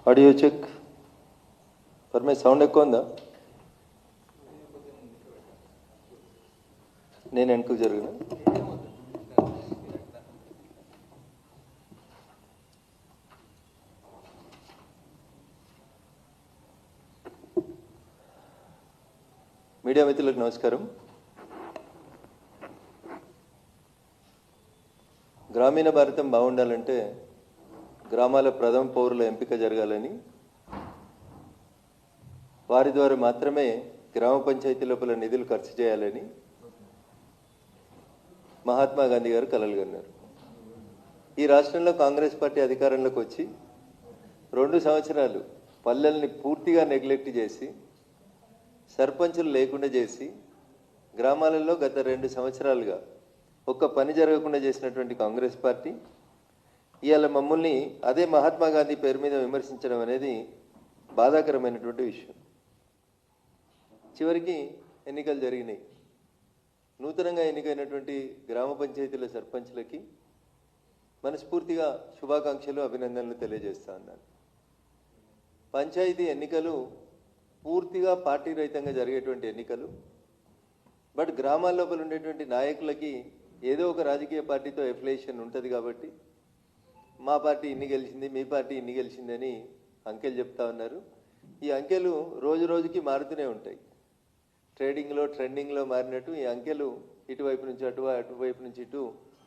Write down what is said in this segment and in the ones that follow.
Audio check. పర్మే sound ఎక్కువ ఉందా? నేను వెనుకకు జరిగిన మీడియా మిత్రులకు నమస్కారం. గ్రామీణ భారతం బాగుండాలంటే గ్రామాల ప్రథమ పౌరుల ఎంపిక జరగాలని, వారి ద్వారా మాత్రమే గ్రామ పంచాయతీ లోపల నిధులు ఖర్చు చేయాలని మహాత్మా గాంధీ గారు కలలు కన్నారు. ఈ రాష్ట్రంలో కాంగ్రెస్ పార్టీ అధికారంలోకి వచ్చి 2 సంవత్సరాలు పల్లెల్ని పూర్తిగా నెగ్లెక్ట్ చేసి, సర్పంచులు లేకుండా చేసి, గ్రామాలలో గత 2 సంవత్సరాలుగా ఒక్క పని జరగకుండా చేసినటువంటి కాంగ్రెస్ పార్టీ ఇవాళ మమ్మల్ని అదే మహాత్మా గాంధీ పేరు మీద విమర్శించడం అనేది బాధాకరమైనటువంటి విషయం. చివరికి ఎన్నికలు జరిగినాయి. నూతనంగా ఎన్నికైనటువంటి గ్రామ పంచాయతీల సర్పంచ్లకి మనస్ఫూర్తిగా శుభాకాంక్షలు, అభినందనలు తెలియజేస్తా ఉన్నాను. పంచాయతీ ఎన్నికలు పూర్తిగా పార్టీ రహితంగా జరిగేటువంటి ఎన్నికలు. బట్ గ్రామాల లోపల ఉండేటువంటి నాయకులకి ఏదో ఒక రాజకీయ పార్టీతో ఎఫిలియేషన్ ఉంటుంది కాబట్టి మా పార్టీ ఇన్ని గెలిచింది, మీ పార్టీ ఇన్ని గెలిచిందని అంకెలు చెప్తా ఉన్నారు. ఈ అంకెలు రోజు రోజుకి మారుతూనే ఉంటాయి. ట్రెండింగ్లో మారినట్టు ఈ అంకెలు ఇటువైపు నుంచి అటువైపు నుంచి ఇటు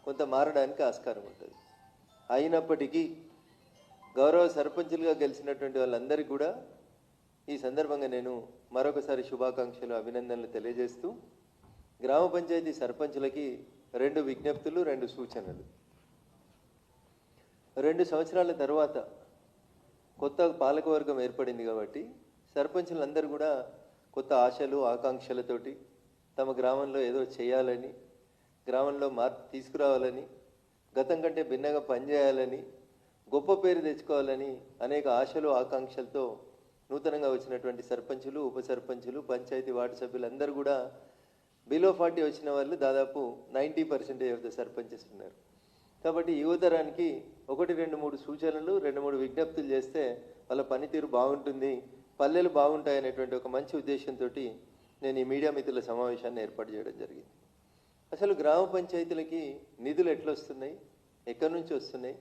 కొంత మారడానికి ఆస్కారం ఉంటుంది. అయినప్పటికీ గౌరవ సర్పంచులుగా గెలిచినటువంటి వాళ్ళందరికీ కూడా ఈ సందర్భంగా నేను మరొకసారి శుభాకాంక్షలు, అభినందనలు తెలియజేస్తూ గ్రామ పంచాయతీ సర్పంచులకి 2 విజ్ఞప్తులు, 2 సూచనలు. 2 సంవత్సరాల తర్వాత కొత్త పాలకవర్గం ఏర్పడింది కాబట్టి సర్పంచులందరూ కూడా కొత్త ఆశలు, ఆకాంక్షలతోటి తమ గ్రామంలో ఏదో చేయాలని, గ్రామంలో మార్పు తీసుకురావాలని, గతం కంటే భిన్నంగా పనిచేయాలని, గొప్ప పేరు తెచ్చుకోవాలని అనేక ఆశలు, ఆకాంక్షలతో నూతనంగా వచ్చినటువంటి సర్పంచులు, ఉప సర్పంచులు, పంచాయతీ వార్డు సభ్యులందరూ కూడా బిలో 40 వచ్చిన వాళ్ళు దాదాపు 90% ఆఫ్ ద సర్పంచెస్ ఉన్నారు. కాబట్టి యువతరానికి 1, 2, 3 సూచనలు, 2, 3 విజ్ఞప్తులు చేస్తే వాళ్ళ పనితీరు బాగుంటుంది, పల్లెలు బాగుంటాయనేటువంటి ఒక మంచి ఉద్దేశంతో నేను ఈ మీడియా మిత్రుల సమావేశాన్ని ఏర్పాటు చేయడం జరిగింది. అసలు గ్రామ పంచాయతీలకి నిధులు ఎట్లా వస్తున్నాయి, ఎక్కడి నుంచి వస్తున్నాయి,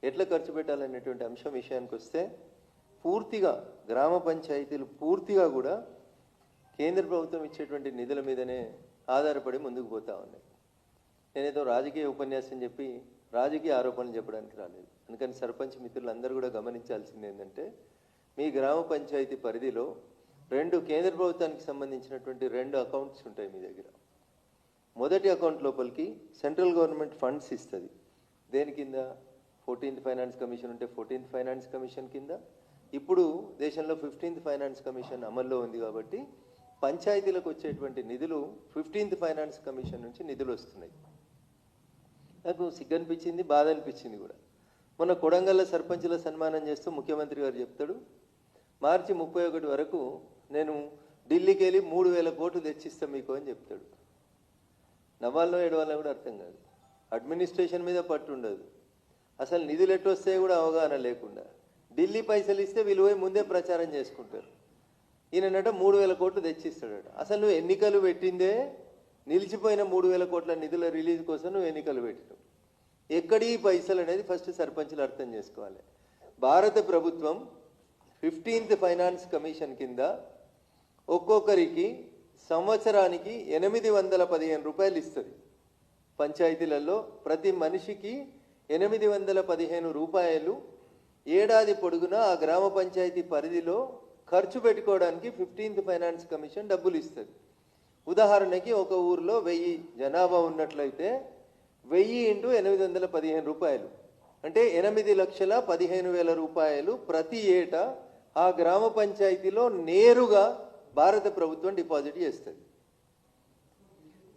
ఎట్లా ఖర్చు పెట్టాలనేటువంటి అంశం విషయానికి వస్తే పూర్తిగా గ్రామ పంచాయతీలు పూర్తిగా కూడా కేంద్ర ప్రభుత్వం ఇచ్చేటువంటి నిధుల మీదనే ఆధారపడి ముందుకు పోతా ఉన్నాయి. నేనేదో రాజకీయ ఉపన్యాసం చెప్పి రాజకీయ ఆరోపణలు చెప్పడానికి రాలేదు. అందుకని సర్పంచ్ మిత్రులందరూ కూడా గమనించాల్సింది ఏంటంటే, మీ గ్రామ పంచాయతీ పరిధిలో 2 కేంద్ర ప్రభుత్వానికి సంబంధించినటువంటి 2 అకౌంట్స్ ఉంటాయి మీ దగ్గర. మొదటి అకౌంట్ లోపలికి సెంట్రల్ గవర్నమెంట్ ఫండ్స్ ఇస్తుంది. దేని కింద? 14th ఫైనాన్స్ కమిషన్ ఉంటే 14th ఫైనాన్స్ కమిషన్ కింద. ఇప్పుడు దేశంలో 15th ఫైనాన్స్ కమిషన్ అమల్లో ఉంది కాబట్టి పంచాయతీలకు వచ్చేటువంటి నిధులు 15th ఫైనాన్స్ కమిషన్ నుంచి నిధులు వస్తున్నాయి. నాకు సిగ్గు అనిపించింది, బాధ అనిపించింది కూడా. మొన్న కొడంగల్ సర్పంచుల సన్మానం చేస్తూ ముఖ్యమంత్రి గారు చెప్తాడు, మార్చి 31 వరకు నేను ఢిల్లీకి వెళ్ళి 3000 కోట్లు తెచ్చిస్తాం మీకు అని చెప్తాడు. నవ్వాలో ఏడవాలో కూడా అర్థం కాదు. అడ్మినిస్ట్రేషన్ మీద పట్టు ఉండదు, అసలు నిధులు ఎట్టు వస్తాయో కూడా అవగాహన లేకుండా ఢిల్లీ పైసలు ఇస్తే వీళ్ళు పోయి ముందే ప్రచారం చేసుకుంటారు. ఈయనట 3000 కోట్లు తెచ్చిస్తాడట. అసలు నువ్వు ఎన్నికలు పెట్టిందే నిలిచిపోయిన 3000 కోట్ల నిధుల రిలీజ్ కోసం నువ్వు ఎన్నికలు పెట్టినావు. ఎక్కడి పైసలు అనేది ఫస్ట్ సర్పంచులు అర్థం చేసుకోవాలి. భారత ప్రభుత్వం 15th ఫైనాన్స్ కమిషన్ కింద ఒక్కొక్కరికి సంవత్సరానికి 815 రూపాయలు ఇస్తుంది. పంచాయతీలలో ప్రతి మనిషికి 815 రూపాయలు ఏడాది పొడుగునా ఆ గ్రామ పంచాయతీ పరిధిలో ఖర్చు పెట్టుకోవడానికి 15th ఫైనాన్స్ కమిషన్ డబ్బులు ఇస్తుంది. ఉదాహరణకి ఒక ఊర్లో 1000 జనాభా ఉన్నట్లయితే 1000 × 815 రూపాయలు అంటే 8,15,000 రూపాయలు ప్రతి ఏటా ఆ గ్రామ పంచాయతీలో నేరుగా భారత ప్రభుత్వం డిపాజిట్ చేస్తుంది.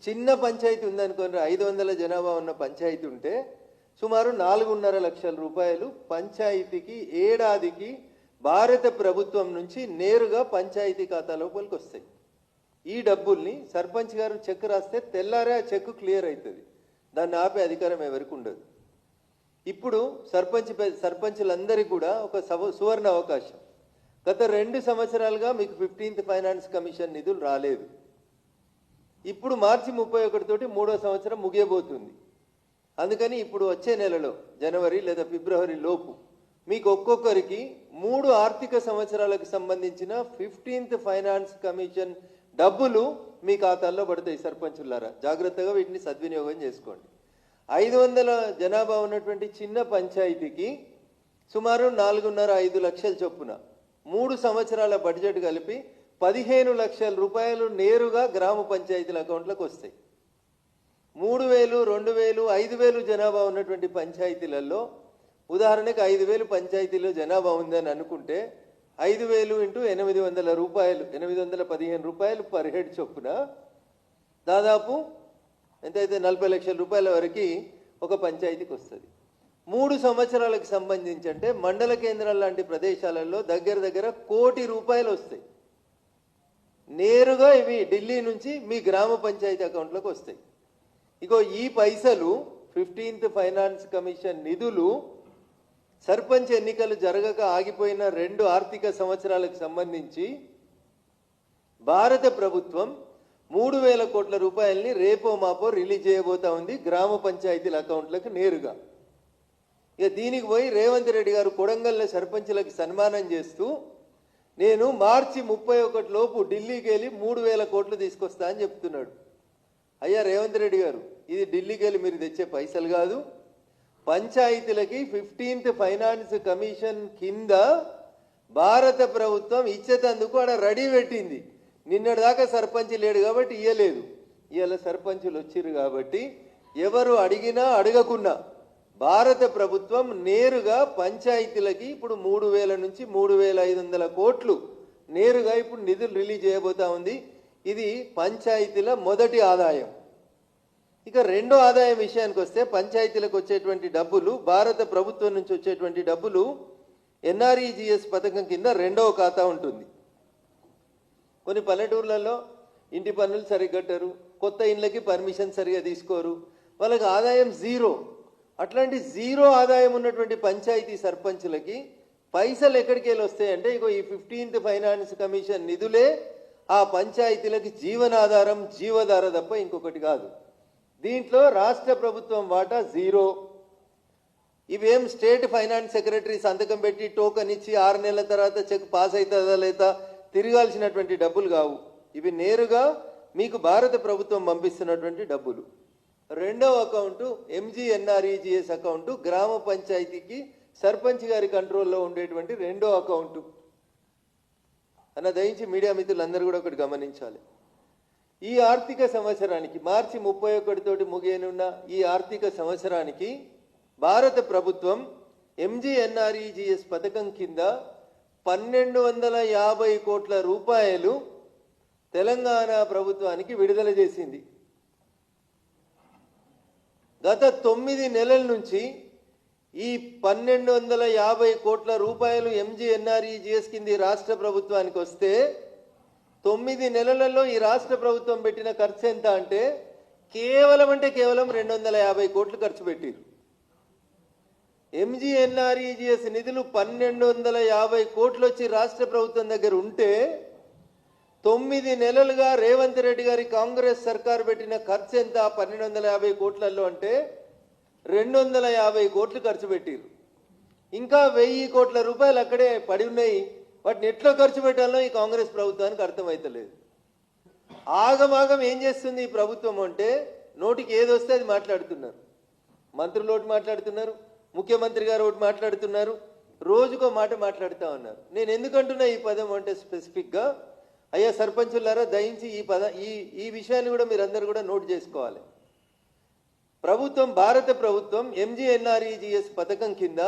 చిన్న పంచాయతీ ఉందనుకోండి, 500 జనాభా ఉన్న పంచాయతీ ఉంటే సుమారు 4.5 లక్షల రూపాయలు పంచాయతీకి ఏడాదికి భారత ప్రభుత్వం నుంచి నేరుగా పంచాయతీ ఖాతా లోపలికి వస్తాయి. ఈ డబ్బుల్ని సర్పంచ్ గారు చెక్ రాస్తే తెల్లారే ఆ చెక్ క్లియర్ అవుతుంది. దాన్ని ఆపే అధికారం ఎవరికి ఉండదు. ఇప్పుడు సర్పంచులందరికీ కూడా ఒక సువర్ణ అవకాశం. గత 2 సంవత్సరాలుగా మీకు 15th ఫైనాన్స్ కమిషన్ నిధులు రాలేదు. ఇప్పుడు మార్చి 31 తోటి 3వ సంవత్సరం ముగియబోతుంది. అందుకని ఇప్పుడు వచ్చే నెలలో జనవరి లేదా ఫిబ్రవరి లోపు మీకు ఒక్కొక్కరికి 3 ఆర్థిక సంవత్సరాలకు సంబంధించిన 15th ఫైనాన్స్ కమిషన్ డబ్బులు మీ ఖాతాల్లో పడతాయి. సర్పంచులారా జాగ్రత్తగా వీటిని సద్వినియోగం చేసుకోండి. 500 జనాభా ఉన్నటువంటి చిన్న పంచాయతీకి సుమారు 4.5 లక్షల చొప్పున 3 సంవత్సరాల బడ్జెట్ కలిపి 15 లక్షల రూపాయలు నేరుగా గ్రామ పంచాయతీల అకౌంట్లకు వస్తాయి. 3,000, 2,000, 5,000 జనాభా ఉన్నటువంటి పంచాయతీలలో ఉదాహరణకు 5,000 పంచాయతీలో జనాభా ఉందని అనుకుంటే 5,000 ఇంటూ 800 రూపాయలు, 815 రూపాయలు పర్ హెడ్ చొప్పున దాదాపు ఎంతైతే 40 లక్షల రూపాయల వరకు ఒక పంచాయతీకి వస్తుంది. 3 సంవత్సరాలకు సంబంధించి అంటే మండల కేంద్రాల లాంటి ప్రదేశాలలో దగ్గర దగ్గర 1 కోటి రూపాయలు వస్తాయి. నేరుగా ఇవి ఢిల్లీ నుంచి మీ గ్రామ పంచాయతీ అకౌంట్లోకి వస్తాయి. ఇగో ఈ పైసలు 15th ఫైనాన్స్ కమిషన్ నిధులు సర్పంచ్ ఎన్నికలు జరగక ఆగిపోయిన 2 ఆర్థిక సంవత్సరాలకు సంబంధించి భారత ప్రభుత్వం 3,000 కోట్ల రూపాయలని రేపో మాపో రిలీజ్ చేయబోతా ఉంది గ్రామ పంచాయతీల అకౌంట్లకు నేరుగా. ఇక దీనికి పోయి రేవంత్ రెడ్డి గారు కొడంగల్లో సర్పంచులకు సన్మానం చేస్తూ నేను మార్చి 31 లోపు ఢిల్లీకి వెళ్ళి 3,000 కోట్లు తీసుకొస్తా అని చెప్తున్నాడు. అయ్యా రేవంత్ రెడ్డి గారు, ఇది ఢిల్లీకి వెళ్ళి మీరు తెచ్చే పైసలు కాదు. పంచాయతీలకి 15th ఫైనాన్స్ కమిషన్ కింద భారత ప్రభుత్వం ఇచ్చేటందుకు ఆడ రెడీ పెట్టింది. నిన్నటిదాకా సర్పంచ్ లేడు కాబట్టి ఇయ్యలేదు. ఇవాళ సర్పంచులు వచ్చిర్రు కాబట్టి ఎవరు అడిగినా అడగకున్నా భారత ప్రభుత్వం నేరుగా పంచాయతీలకి ఇప్పుడు 3,000 నుంచి 3,500 కోట్లు నేరుగా ఇప్పుడు నిధులు రిలీజ్ చేయబోతా ఉంది. ఇది పంచాయతీల మొదటి ఆదాయం. ఇక రెండో ఆదాయం విషయానికి వస్తే పంచాయతీలకు వచ్చేటువంటి డబ్బులు, భారత ప్రభుత్వం నుంచి వచ్చేటువంటి డబ్బులు NREGS పథకం కింద రెండవ ఖాతా ఉంటుంది. కొన్ని పల్లెటూర్లలో ఇంటి పన్నులు సరిగ్గా కట్టరు, కొత్త ఇండ్లకి పర్మిషన్ సరిగా తీసుకోరు, వాళ్ళకి ఆదాయం జీరో. అట్లాంటి జీరో ఆదాయం ఉన్నటువంటి పంచాయతీ సర్పంచులకి పైసలు ఎక్కడికి వెళ్ళి వస్తాయంటే ఇగో ఈ 15th ఫైనాన్స్ కమిషన్ నిధులే ఆ పంచాయతీలకి జీవనాధారం, జీవధార తప్ప ఇంకొకటి కాదు. దీంట్లో రాష్ట్ర ప్రభుత్వం వాటా జీరో. ఇవేం స్టేట్ ఫైనాన్స్ సెక్రటరీ సంతకం పెట్టి టోకన్ ఇచ్చి 6 నెలల తర్వాత చెక్ పాస్ అవుతుందా లేదా తిరగాల్సినటువంటి డబ్బులు కావు. ఇవి నేరుగా మీకు భారత ప్రభుత్వం పంపిస్తున్నటువంటి డబ్బులు. రెండవ అకౌంటు MGNREGS అకౌంటు, గ్రామ పంచాయతీకి సర్పంచ్ గారి కంట్రోల్లో ఉండేటువంటి రెండో అకౌంటు అన్న దయించి మీడియా మిత్రులందరూ కూడా ఒకటి గమనించాలి. ఈ ఆర్థిక సంవత్సరానికి మార్చి 31 తోటి ముగియనున్న ఈ ఆర్థిక సంవత్సరానికి భారత ప్రభుత్వం MGNREGS పథకం కింద 1,250 కోట్ల రూపాయలు తెలంగాణ ప్రభుత్వానికి విడుదల చేసింది. గత 9 నెలల నుంచి ఈ 1,250 కోట్ల రూపాయలు MGNREGS కింద రాష్ట్ర ప్రభుత్వానికి వస్తే 9 నెలలలో ఈ రాష్ట్ర ప్రభుత్వం పెట్టిన ఖర్చు ఎంత అంటే కేవలం 250 కోట్లు ఖర్చు పెట్టారు. MGNREGS నిధులు 1,250 కోట్లు వచ్చి రాష్ట్ర ప్రభుత్వం దగ్గర ఉంటే 9 నెలలుగా రేవంత్ రెడ్డి గారి కాంగ్రెస్ సర్కారు పెట్టిన ఖర్చు ఎంత 1,250 కోట్లలో అంటే 250 కోట్లు ఖర్చు పెట్టారు. ఇంకా 1,000 కోట్ల రూపాయలు అక్కడే పడి ఉన్నాయి. వాటిని ఎట్లా ఖర్చు పెట్టాలో ఈ కాంగ్రెస్ ప్రభుత్వానికి అర్థమవుతలేదు. ఆగమాగం ఏం చేస్తుంది ఈ ప్రభుత్వం అంటే నోటికి ఏది వస్తే అది మాట్లాడుతున్నారు. మంత్రులు ఒకటి మాట్లాడుతున్నారు, ముఖ్యమంత్రి గారు ఒకటి మాట్లాడుతున్నారు, రోజుకో మాట మాట్లాడుతూ ఉన్నారు. నేను ఎందుకంటున్నా ఈ పదం అంటే స్పెసిఫిక్గా, అయ్యా సర్పంచులారా దయించి ఈ విషయాన్ని కూడా మీరందరూ కూడా నోట్ చేసుకోవాలి. భారత ప్రభుత్వం MGNREGS పథకం కింద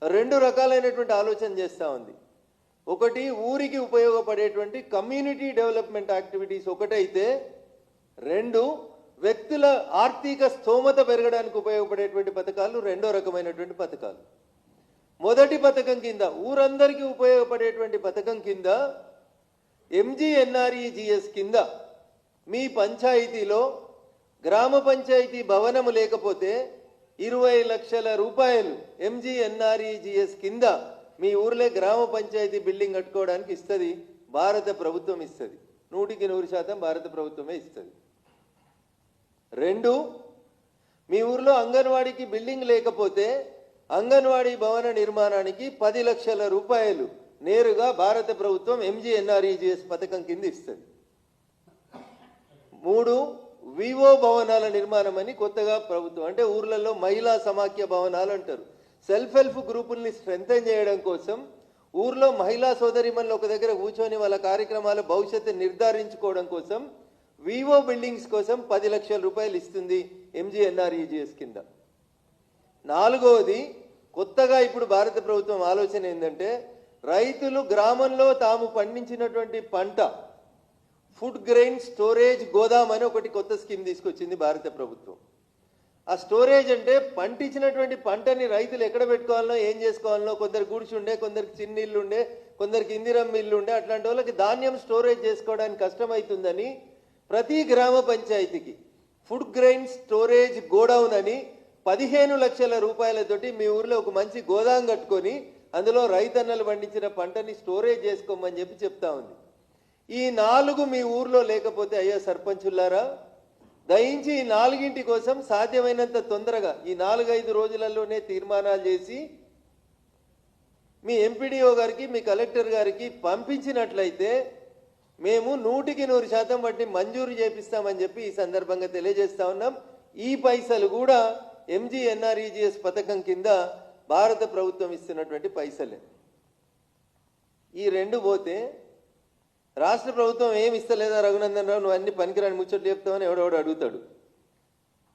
2 రకాలైనటువంటి ఆలోచన చేస్తూ ఉంది. ఒకటి ఊరికి ఉపయోగపడేటువంటి కమ్యూనిటీ డెవలప్మెంట్ యాక్టివిటీస్ ఒకటైతే, 2 వ్యక్తుల ఆర్థిక స్తోమత పెరగడానికి ఉపయోగపడేటువంటి పథకాలు రెండో రకమైనటువంటి పథకాలు. మొదటి పథకం కింద ఊరందరికీ ఉపయోగపడేటువంటి పథకం కింద ఎంజీఎన్ఆర్ఈజీఎస్ కింద మీ పంచాయతీలో గ్రామ పంచాయతీ భవనము లేకపోతే 20 లక్షల రూపాయలు ఎంజీఎన్ఆర్ఈజీఎస్ కింద మీ ఊర్లో గ్రామ పంచాయతీ బిల్డింగ్ కట్టుకోవడానికి ఇస్తుంది భారత ప్రభుత్వం ఇస్తుంది 100% భారత ప్రభుత్వమే ఇస్తుంది. 2, మీ ఊర్లో అంగన్వాడీకి బిల్డింగ్ లేకపోతే అంగన్వాడీ భవన నిర్మాణానికి 10 లక్షల రూపాయలు నేరుగా భారత ప్రభుత్వం ఎంజీఎన్ఆర్ఈజీఎస్ పథకం కింద ఇస్తుంది. 3, వివో భవనాల నిర్మాణం అని కొత్తగా ప్రభుత్వం అంటే ఊర్లలో మహిళా సమాఖ్య భవనాలు అంటారు. సెల్ఫ్ హెల్ప్ గ్రూపుల్ని స్ట్రెంథెన్ చేయడం కోసం ఊర్లో మహిళా సోదరిమణులు ఒక దగ్గర కూర్చొని వాళ్ళ కార్యక్రమాల భవిష్యత్తు నిర్ధారించుకోవడం కోసం వివో బిల్డింగ్స్ కోసం 10 లక్షల రూపాయలు ఇస్తుంది ఎంజీఎన్ఆర్ఈజీఎస్ కింద. 4వది కొత్తగా ఇప్పుడు భారత ప్రభుత్వం ఆలోచన ఏంటంటే రైతులు గ్రామంలో తాము పండించినటువంటి పంట ఫుడ్ గ్రెయిన్ స్టోరేజ్ గోదాం అని ఒకటి కొత్త స్కీమ్ తీసుకొచ్చింది భారత ప్రభుత్వం. ఆ స్టోరేజ్ అంటే పండించినటువంటి పంటని రైతులు ఎక్కడ పెట్టుకోవాలనో ఏం చేసుకోవాలనో కొందరు గుడిసి ఉండే, కొందరికి చిన్న ఇల్లు ఉండే, కొందరికి ఇందిరమ్మ ఇల్లు ఉండే, అట్లాంటి వాళ్ళకి ధాన్యం స్టోరేజ్ చేసుకోవడానికి కష్టమవుతుందని ప్రతి గ్రామ పంచాయతీకి ఫుడ్ గ్రెయిన్ స్టోరేజ్ గోడౌన్ అని 15 లక్షల రూపాయలతోటి మీ ఊర్లో ఒక మంచి గోదాం కట్టుకొని అందులో రైతన్నలు పండించిన పంటని స్టోరేజ్ చేసుకోమని చెప్తా ఉంది. ఈ 4 మీ ఊర్లో లేకపోతే అయ్యా సర్పంచులారా దయించి ఈ 4 కోసం సాధ్యమైనంత తొందరగా ఈ 4-5 రోజులలోనే తీర్మానాలు చేసి మీ ఎంపీడీఓ గారికి మీ కలెక్టర్ గారికి పంపించినట్లయితే మేము 100% వాటిని మంజూరు చేపిస్తామని చెప్పి ఈ సందర్భంగా తెలియజేస్తా ఉన్నాం. ఈ పైసలు కూడా ఎంజీఎన్ఆర్ఈజీఎస్ పథకం కింద భారత ప్రభుత్వం ఇస్తున్నటువంటి పైసలే. ఈ 2 పోతే రాష్ట్ర ప్రభుత్వం ఏమి ఇస్తలేదా రఘునందన్ రావు, నువ్వు అన్ని పనికిరాని ముచ్చట్లు చెప్తామని ఎవడెవడు అడుగుతాడు.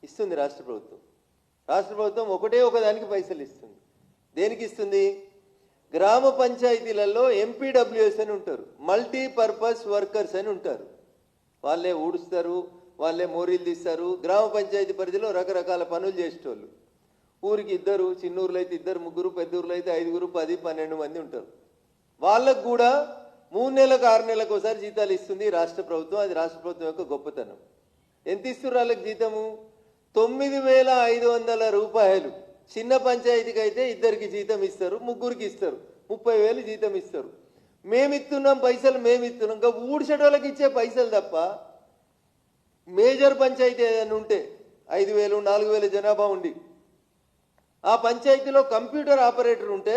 ఇస్తుంది రాష్ట్ర ప్రభుత్వం. రాష్ట్ర ప్రభుత్వం ఒక దానికి పైసలు ఇస్తుంది. దేనికి ఇస్తుంది? గ్రామ పంచాయతీలలో ఎంపీడబ్ల్యూఎస్ అని ఉంటారు, మల్టీపర్పస్ వర్కర్స్ అని ఉంటారు. వాళ్ళే ఊడుస్తారు, వాళ్ళే మోరీలు తీస్తారు. గ్రామ పంచాయతీ పరిధిలో రకరకాల పనులు చేసేటోళ్ళు. ఊరికి 2, చిన్న ఊర్లో అయితే 2, 3, పెద్ద ఊర్లో అయితే 5, 10, 12 మంది ఉంటారు. వాళ్ళకు కూడా 3 నెలలకు 6 నెలలకు ఒకసారి జీతాలు ఇస్తుంది రాష్ట్ర ప్రభుత్వం. అది రాష్ట్ర ప్రభుత్వం యొక్క గొప్పతనం. ఎంత ఇస్తున్నారు వాళ్ళకి జీతము? 9,500 రూపాయలు. చిన్న పంచాయతీకి అయితే 2కి జీతం ఇస్తారు, 3కి ఇస్తారు, 30,000 జీతం ఇస్తారు. మేము ఇస్తున్నాం పైసలు, మేము ఇస్తున్నాం. ఇంకా ఊడ్చేటోళ్ళకి ఇచ్చే పైసలు తప్ప మేజర్ పంచాయతీ ఏదైనా ఉంటే 5,000, 4,000 జనాభా ఉండి ఆ పంచాయతీలో కంప్యూటర్ ఆపరేటర్ ఉంటే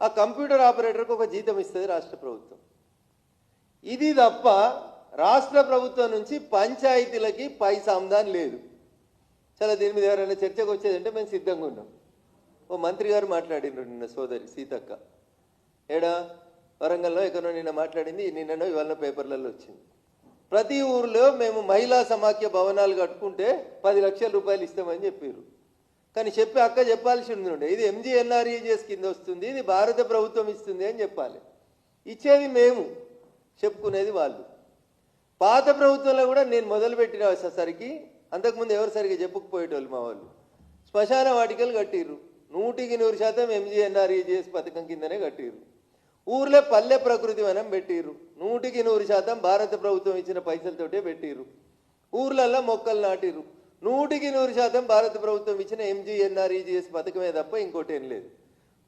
ఆ కంప్యూటర్ ఆపరేటర్కి ఒక జీతం ఇస్తుంది రాష్ట్ర ప్రభుత్వం. ఇది తప్ప రాష్ట్ర ప్రభుత్వం నుంచి పంచాయతీలకి పైసా ఆమ్దాన్ లేదు. చాలా దీని మీద ఎవరైనా చర్చకు వచ్చేదంటే మేము సిద్ధంగా ఉన్నాం. ఓ మంత్రి గారు మాట్లాడినారు నిన్న, సోదరి సీతక్క ఏడా వరంగల్లో ఎక్కడో నిన్న మాట్లాడింది, నిన్ననో ఇవాళ పేపర్లలో వచ్చింది. ప్రతి ఊర్లో మేము మహిళా సమాఖ్య భవనాలు కట్టుకుంటే 10 లక్షల రూపాయలు ఇస్తామని చెప్పారు. కానీ చెప్పి అక్క చెప్పాల్సి ఉండే ఇది ఎంజీఎన్ఆర్ఈజీఎస్ కింద వస్తుంది, ఇది భారత ప్రభుత్వం ఇస్తుంది అని చెప్పాలి. ఇచ్చేది మేము, చెప్పుకునేది వాళ్ళు. పాత ప్రభుత్వంలో కూడా నేను మొదలుపెట్టిన సరికి అంతకుముందు ఎవరు సరిగ్గా చెప్పుకుపోయేటోళ్ళు మా వాళ్ళు. శ్మశాన వాటికలు కట్టిర్రు, 100% ఎంజీఎన్ఆర్ఈజీఎస్ పథకం కిందనే కట్టిర్రు. ఊర్లో పల్లె ప్రకృతి వనం పెట్టిర్రు, 100% భారత ప్రభుత్వం ఇచ్చిన పైసలతోటే పెట్టిర్రు. ఊర్లల్లో మొక్కలు నాటిర్రు, 100% భారత ప్రభుత్వం ఇచ్చిన ఎంజీఎన్ఆర్ఈజీఎస్ పథకమే తప్ప ఇంకోటి ఏం లేదు.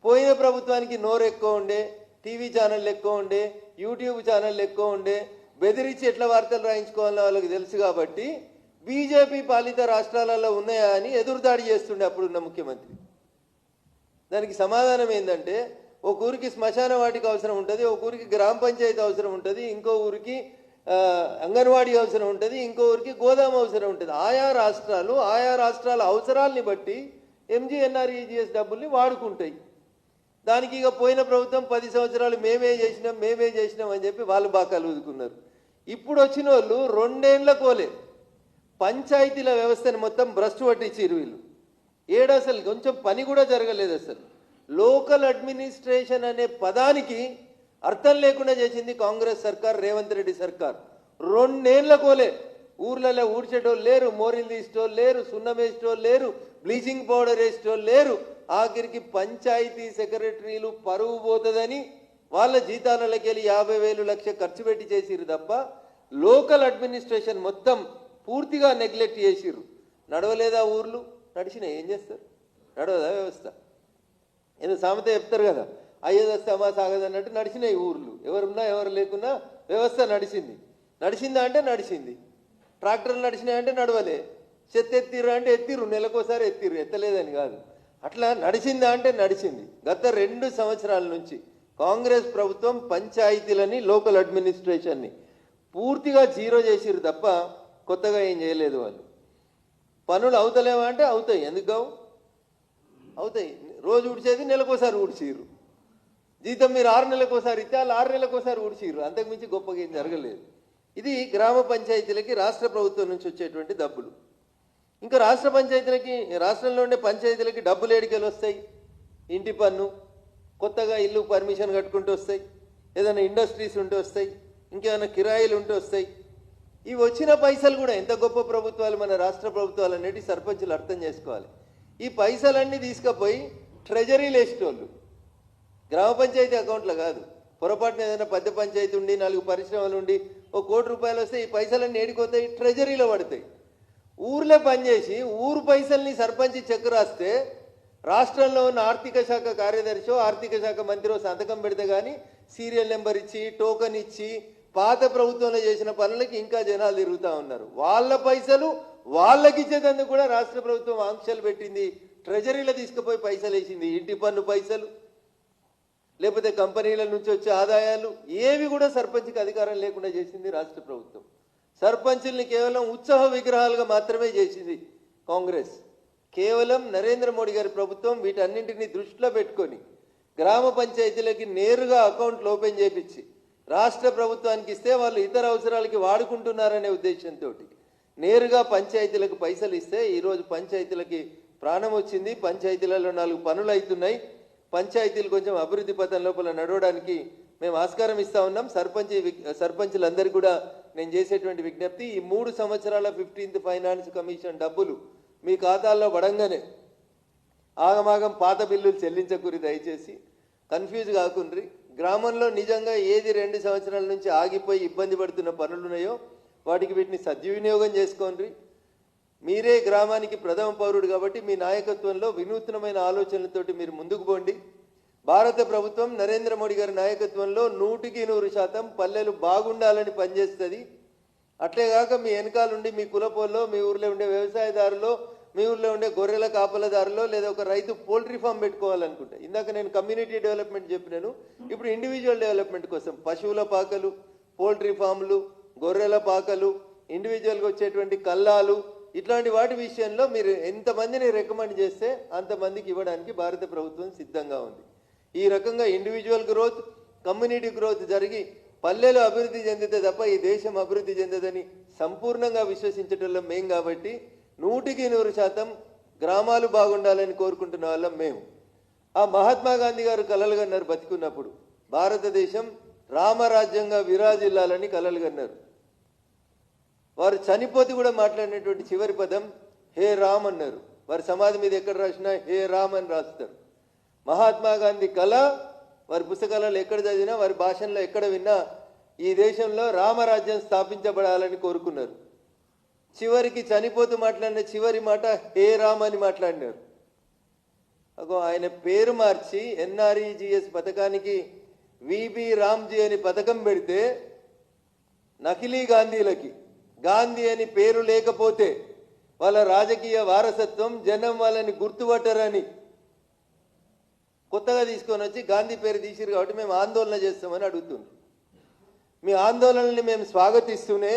పోయిన ప్రభుత్వానికి నోరు ఎక్కువ ఉండే, టీవీ ఛానళ్ళు ఎక్కువ ఉండే, యూట్యూబ్ ఛానళ్ళు ఎక్కువ ఉండే, బెదిరించి ఎట్లా వార్తలు రాయించుకోవాలో వాళ్ళకి తెలుసు కాబట్టి బీజేపీ పాలిత రాష్ట్రాలలో ఉన్నాయా అని ఎదురుదాడి చేస్తుండే అప్పుడున్న ముఖ్యమంత్రి. దానికి సమాధానం ఏంటంటే ఒక ఊరికి శ్మశాన వాటికి అవసరం ఉంటుంది, ఒక ఊరికి గ్రామ పంచాయతీ అవసరం ఉంటుంది, ఇంకో ఊరికి అంగన్వాడీ అవసరం ఉంటుంది, ఇంకో ఊరికి గోదాం అవసరం ఉంటుంది. ఆయా రాష్ట్రాల అవసరాలని బట్టి ఎంజీఎన్ఆర్ఈజీఎస్ డబ్బుల్ని వాడుకుంటాయి. దానికి ఇక పోయిన ప్రభుత్వం 10 సంవత్సరాలు మేమే చేసినాం అని చెప్పి వాళ్ళు బాకాలు ఊదుకున్నారు. ఇప్పుడు వచ్చిన వాళ్ళు 2 ఏళ్ల కోలే పంచాయతీల వ్యవస్థను మొత్తం భ్రష్టు పట్టించారు వీళ్ళు. అసలు కొంచెం పని కూడా జరగలేదు. అసలు లోకల్ అడ్మినిస్ట్రేషన్ అనే పదానికి అర్థం లేకుండా చేసింది కాంగ్రెస్ సర్కార్, రేవంత్ రెడ్డి సర్కార్. 2 ఏళ్ల కోలే ఊర్లలో ఊడ్చేటోళ్ళు లేరు, మోరీలు తీసేటోళ్ళు లేరు, సున్నం వేసేటోళ్ళు లేరు, బ్లీచింగ్ పౌడర్ వేసేటోళ్ళు లేరు, ఆఖరికి పంచాయతీ సెక్రటరీలు పరువు పోతుందని వాళ్ళ జీతాలకి వెళ్ళి 50,000 లక్ష ఖర్చు పెట్టి చేసిరు తప్ప లోకల్ అడ్మినిస్ట్రేషన్ మొత్తం పూర్తిగా నెగ్లెక్ట్ చేసిర్రు. నడవలేదా ఊర్లు? నడిచినాయి. ఏం చేస్తారు? నడవదా వ్యవస్థ? ఏదో సామెత చెప్తారు కదా, అయ్యేదొస్తే అమాస ఆగదన్నట్టు నడిచినాయి ఊర్లు. ఎవరున్నా ఎవరు లేకున్నా వ్యవస్థ నడిచింది. నడిచిందా అంటే నడిచింది. ట్రాక్టర్లు నడిచినాయంటే నడవలే. చెత్త ఎత్తిర్రు అంటే ఎత్తిర్రు, నెలకోసారి ఎత్తిర్రు, ఎత్తలేదని కాదు. అట్లా నడిచిందా అంటే నడిచింది. గత 2 సంవత్సరాల నుంచి కాంగ్రెస్ ప్రభుత్వం పంచాయతీలని లోకల్ అడ్మినిస్ట్రేషన్ని పూర్తిగా జీరో చేసిరు తప్ప కొత్తగా ఏం చేయలేదు. వాళ్ళు పనులు అవుతలేవా అంటే అవుతాయి. ఎందుకు కావు? అవుతాయి. రోజు ఊడ్చేది నెలకోసారి ఊడ్చిర్రు. జీతం మీరు 6 నెలలకోసారి ఇస్తే వాళ్ళు 6 నెలలకోసారి ఊడ్చిర్రు. అంతకుమించి గొప్పగా ఏం జరగలేదు. ఇది గ్రామ పంచాయతీలకి రాష్ట్ర ప్రభుత్వం నుంచి వచ్చేటువంటి డబ్బులు. ఇంకా రాష్ట్ర పంచాయతీలకి, రాష్ట్రంలో ఉండే పంచాయతీలకి డబ్బులు ఏడికెళ్ళి వస్తాయి? ఇంటి పన్ను, కొత్తగా ఇల్లు పర్మిషన్ కట్టుకుంటూ వస్తాయి, ఏదైనా ఇండస్ట్రీస్ ఉంటే వస్తాయి, ఇంకేమైనా కిరాయిలు ఉంటే వస్తాయి. ఇవి వచ్చిన పైసలు కూడా ఎంత గొప్ప ప్రభుత్వాలు మన రాష్ట్ర ప్రభుత్వాలు అనేటి సర్పంచులు అర్థం చేసుకోవాలి. ఈ పైసలన్నీ తీసుకుపోయి ట్రెజరీలు వేసేటోళ్ళు, గ్రామ పంచాయతీ అకౌంట్లో కాదు. పొరపాటున ఏదైనా పెద్ద పంచాయతీ ఉండి 4 పరిశ్రమలు ఉండి ₹1 కోటి వస్తే ఈ పైసలన్నీ ఏడిపోతాయి? ట్రెజరీలో పడతాయి. ఊర్లో పనిచేసి ఊరు పైసల్ని సర్పంచ్ చెక్ రాస్తే రాష్ట్రంలో ఉన్న ఆర్థిక శాఖ కార్యదర్శో ఆర్థిక శాఖ మంత్రిో సంతకం పెడితే కానీ సీరియల్ నెంబర్ ఇచ్చి టోకన్ ఇచ్చి పాత ప్రభుత్వంలో చేసిన పనులకి ఇంకా జనాలు తిరుగుతూ ఉన్నారు. వాళ్ళ పైసలు వాళ్ళకి ఇచ్చేందుకు కూడా రాష్ట్ర ప్రభుత్వం ఆంక్షలు పెట్టింది. ట్రెజరీలో తీసుకుపోయి పైసలు వేసింది. ఇంటి పన్ను పైసలు, లేకపోతే కంపెనీల నుంచి వచ్చే ఆదాయాలు, ఏవి కూడా సర్పంచ్కి అధికారం లేకుండా చేసింది రాష్ట్ర ప్రభుత్వం. సర్పంచుల్ని కేవలం ఉత్సవ విగ్రహాలుగా మాత్రమే చేసింది కాంగ్రెస్. కేవలం నరేంద్ర మోడీ గారి ప్రభుత్వం వీటన్నింటినీ దృష్టిలో పెట్టుకొని గ్రామ పంచాయతీలకి నేరుగా అకౌంట్లు ఓపెన్ చేపించి రాష్ట్ర ప్రభుత్వానికి ఇస్తే వాళ్ళు ఇతర అవసరాలకి వాడుకుంటున్నారనే ఉద్దేశంతో నేరుగా పంచాయతీలకు పైసలు ఇస్తే ఈరోజు పంచాయతీలకి ప్రాణం వచ్చింది. పంచాయతీలలో 4 పనులు అవుతున్నాయి. పంచాయతీలు కొంచెం అభివృద్ధి పథం లోపల నడవడానికి మేము ఆస్కారం ఇస్తా ఉన్నాం. సర్పంచులందరికీ కూడా నేను చేసేటువంటి విజ్ఞప్తి, ఈ 3 సంవత్సరాల 15th ఫైనాన్స్ కమిషన్ డబ్బులు మీ ఖాతాల్లో పడంగానే ఆగమాగం పాత బిల్లులు చెల్లించకూరి. దయచేసి కన్ఫ్యూజ్ కాకుండ్రి. గ్రామంలో నిజంగా ఏది 2 సంవత్సరాల నుంచి ఆగిపోయి ఇబ్బంది పడుతున్న పనులు ఉన్నాయో వాటికి వీటిని సద్వినియోగం చేసుకోండి. మీరే గ్రామానికి ప్రథమ పౌరుడు కాబట్టి మీ నాయకత్వంలో వినూత్నమైన ఆలోచనలతోటి మీరు ముందుకు పోండి. భారత ప్రభుత్వం నరేంద్ర మోడీ గారి నాయకత్వంలో 100% పల్లెలు బాగుండాలని పనిచేస్తుంది. అట్లేగాక మీ వెనకాలండి మీ కులపోల్లో, మీ ఊర్లో ఉండే వ్యవసాయదారులో, మీ ఊర్లో ఉండే గొర్రెల కాపలదారులో, లేదా ఒక రైతు పోల్ట్రీ ఫామ్ పెట్టుకోవాలనుకుంటా. ఇందాక నేను కమ్యూనిటీ డెవలప్మెంట్ చెప్పినాను. ఇప్పుడు ఇండివిజువల్ డెవలప్మెంట్ కోసం పశువుల పాకలు, పోల్ట్రీ ఫామ్లు, గొర్రెల పాకలు, ఇండివిజువల్గా వచ్చేటువంటి కల్లాలు, ఇట్లాంటి వాటి విషయంలో మీరు ఎంతమందిని రికమెండ్ చేస్తే అంతమందికి ఇవ్వడానికి భారత ప్రభుత్వం సిద్ధంగా ఉంది. ఈ రకంగా ఇండివిజువల్ గ్రోత్, కమ్యూనిటీ గ్రోత్ జరిగి పల్లెలు అభివృద్ధి చెందితే తప్ప ఈ దేశం అభివృద్ధి చెందదని సంపూర్ణంగా విశ్వసించటంలో మేం కాబట్టి 100% గ్రామాలు బాగుండాలని కోరుకుంటున్న వాళ్ళం మేము. ఆ మహాత్మా గాంధీ గారు కలలు కన్నారు బతికున్నప్పుడు, భారతదేశం రామరాజ్యంగా విరాజిల్లాలని కలలు కన్నారు. వారు చనిపోతే కూడా మాట్లాడినటువంటి చివరి పదం హే రామ్ అన్నారు. వారి సమాధి మీద ఎక్కడ రాసినా హే రామ్ అని రాస్తారు. మహాత్మా గాంధీ కళ వారి పుస్తకాలలో ఎక్కడ చదివినా, వారి భాషల్లో ఎక్కడ విన్నా ఈ దేశంలో రామరాజ్యం స్థాపించబడాలని కోరుకున్నారు. చివరికి చనిపోతూ మాట్లాడిన చివరి మాట హే రామ్ అని మాట్లాడినారు. ఆయన పేరు మార్చి NREGS పథకానికి విబి రామ్జీ అని పథకం పెడితే నకిలీ గాంధీలకి గాంధీ అని పేరు లేకపోతే వాళ్ళ రాజకీయ వారసత్వం జనం వాళ్ళని గుర్తుపట్టరని కొత్తగా తీసుకొని వచ్చి గాంధీ పేరు తీసిరు కాబట్టి మేము ఆందోళన చేస్తామని అడుగుతున్నాం. మీ ఆందోళనని మేము స్వాగతిస్తూనే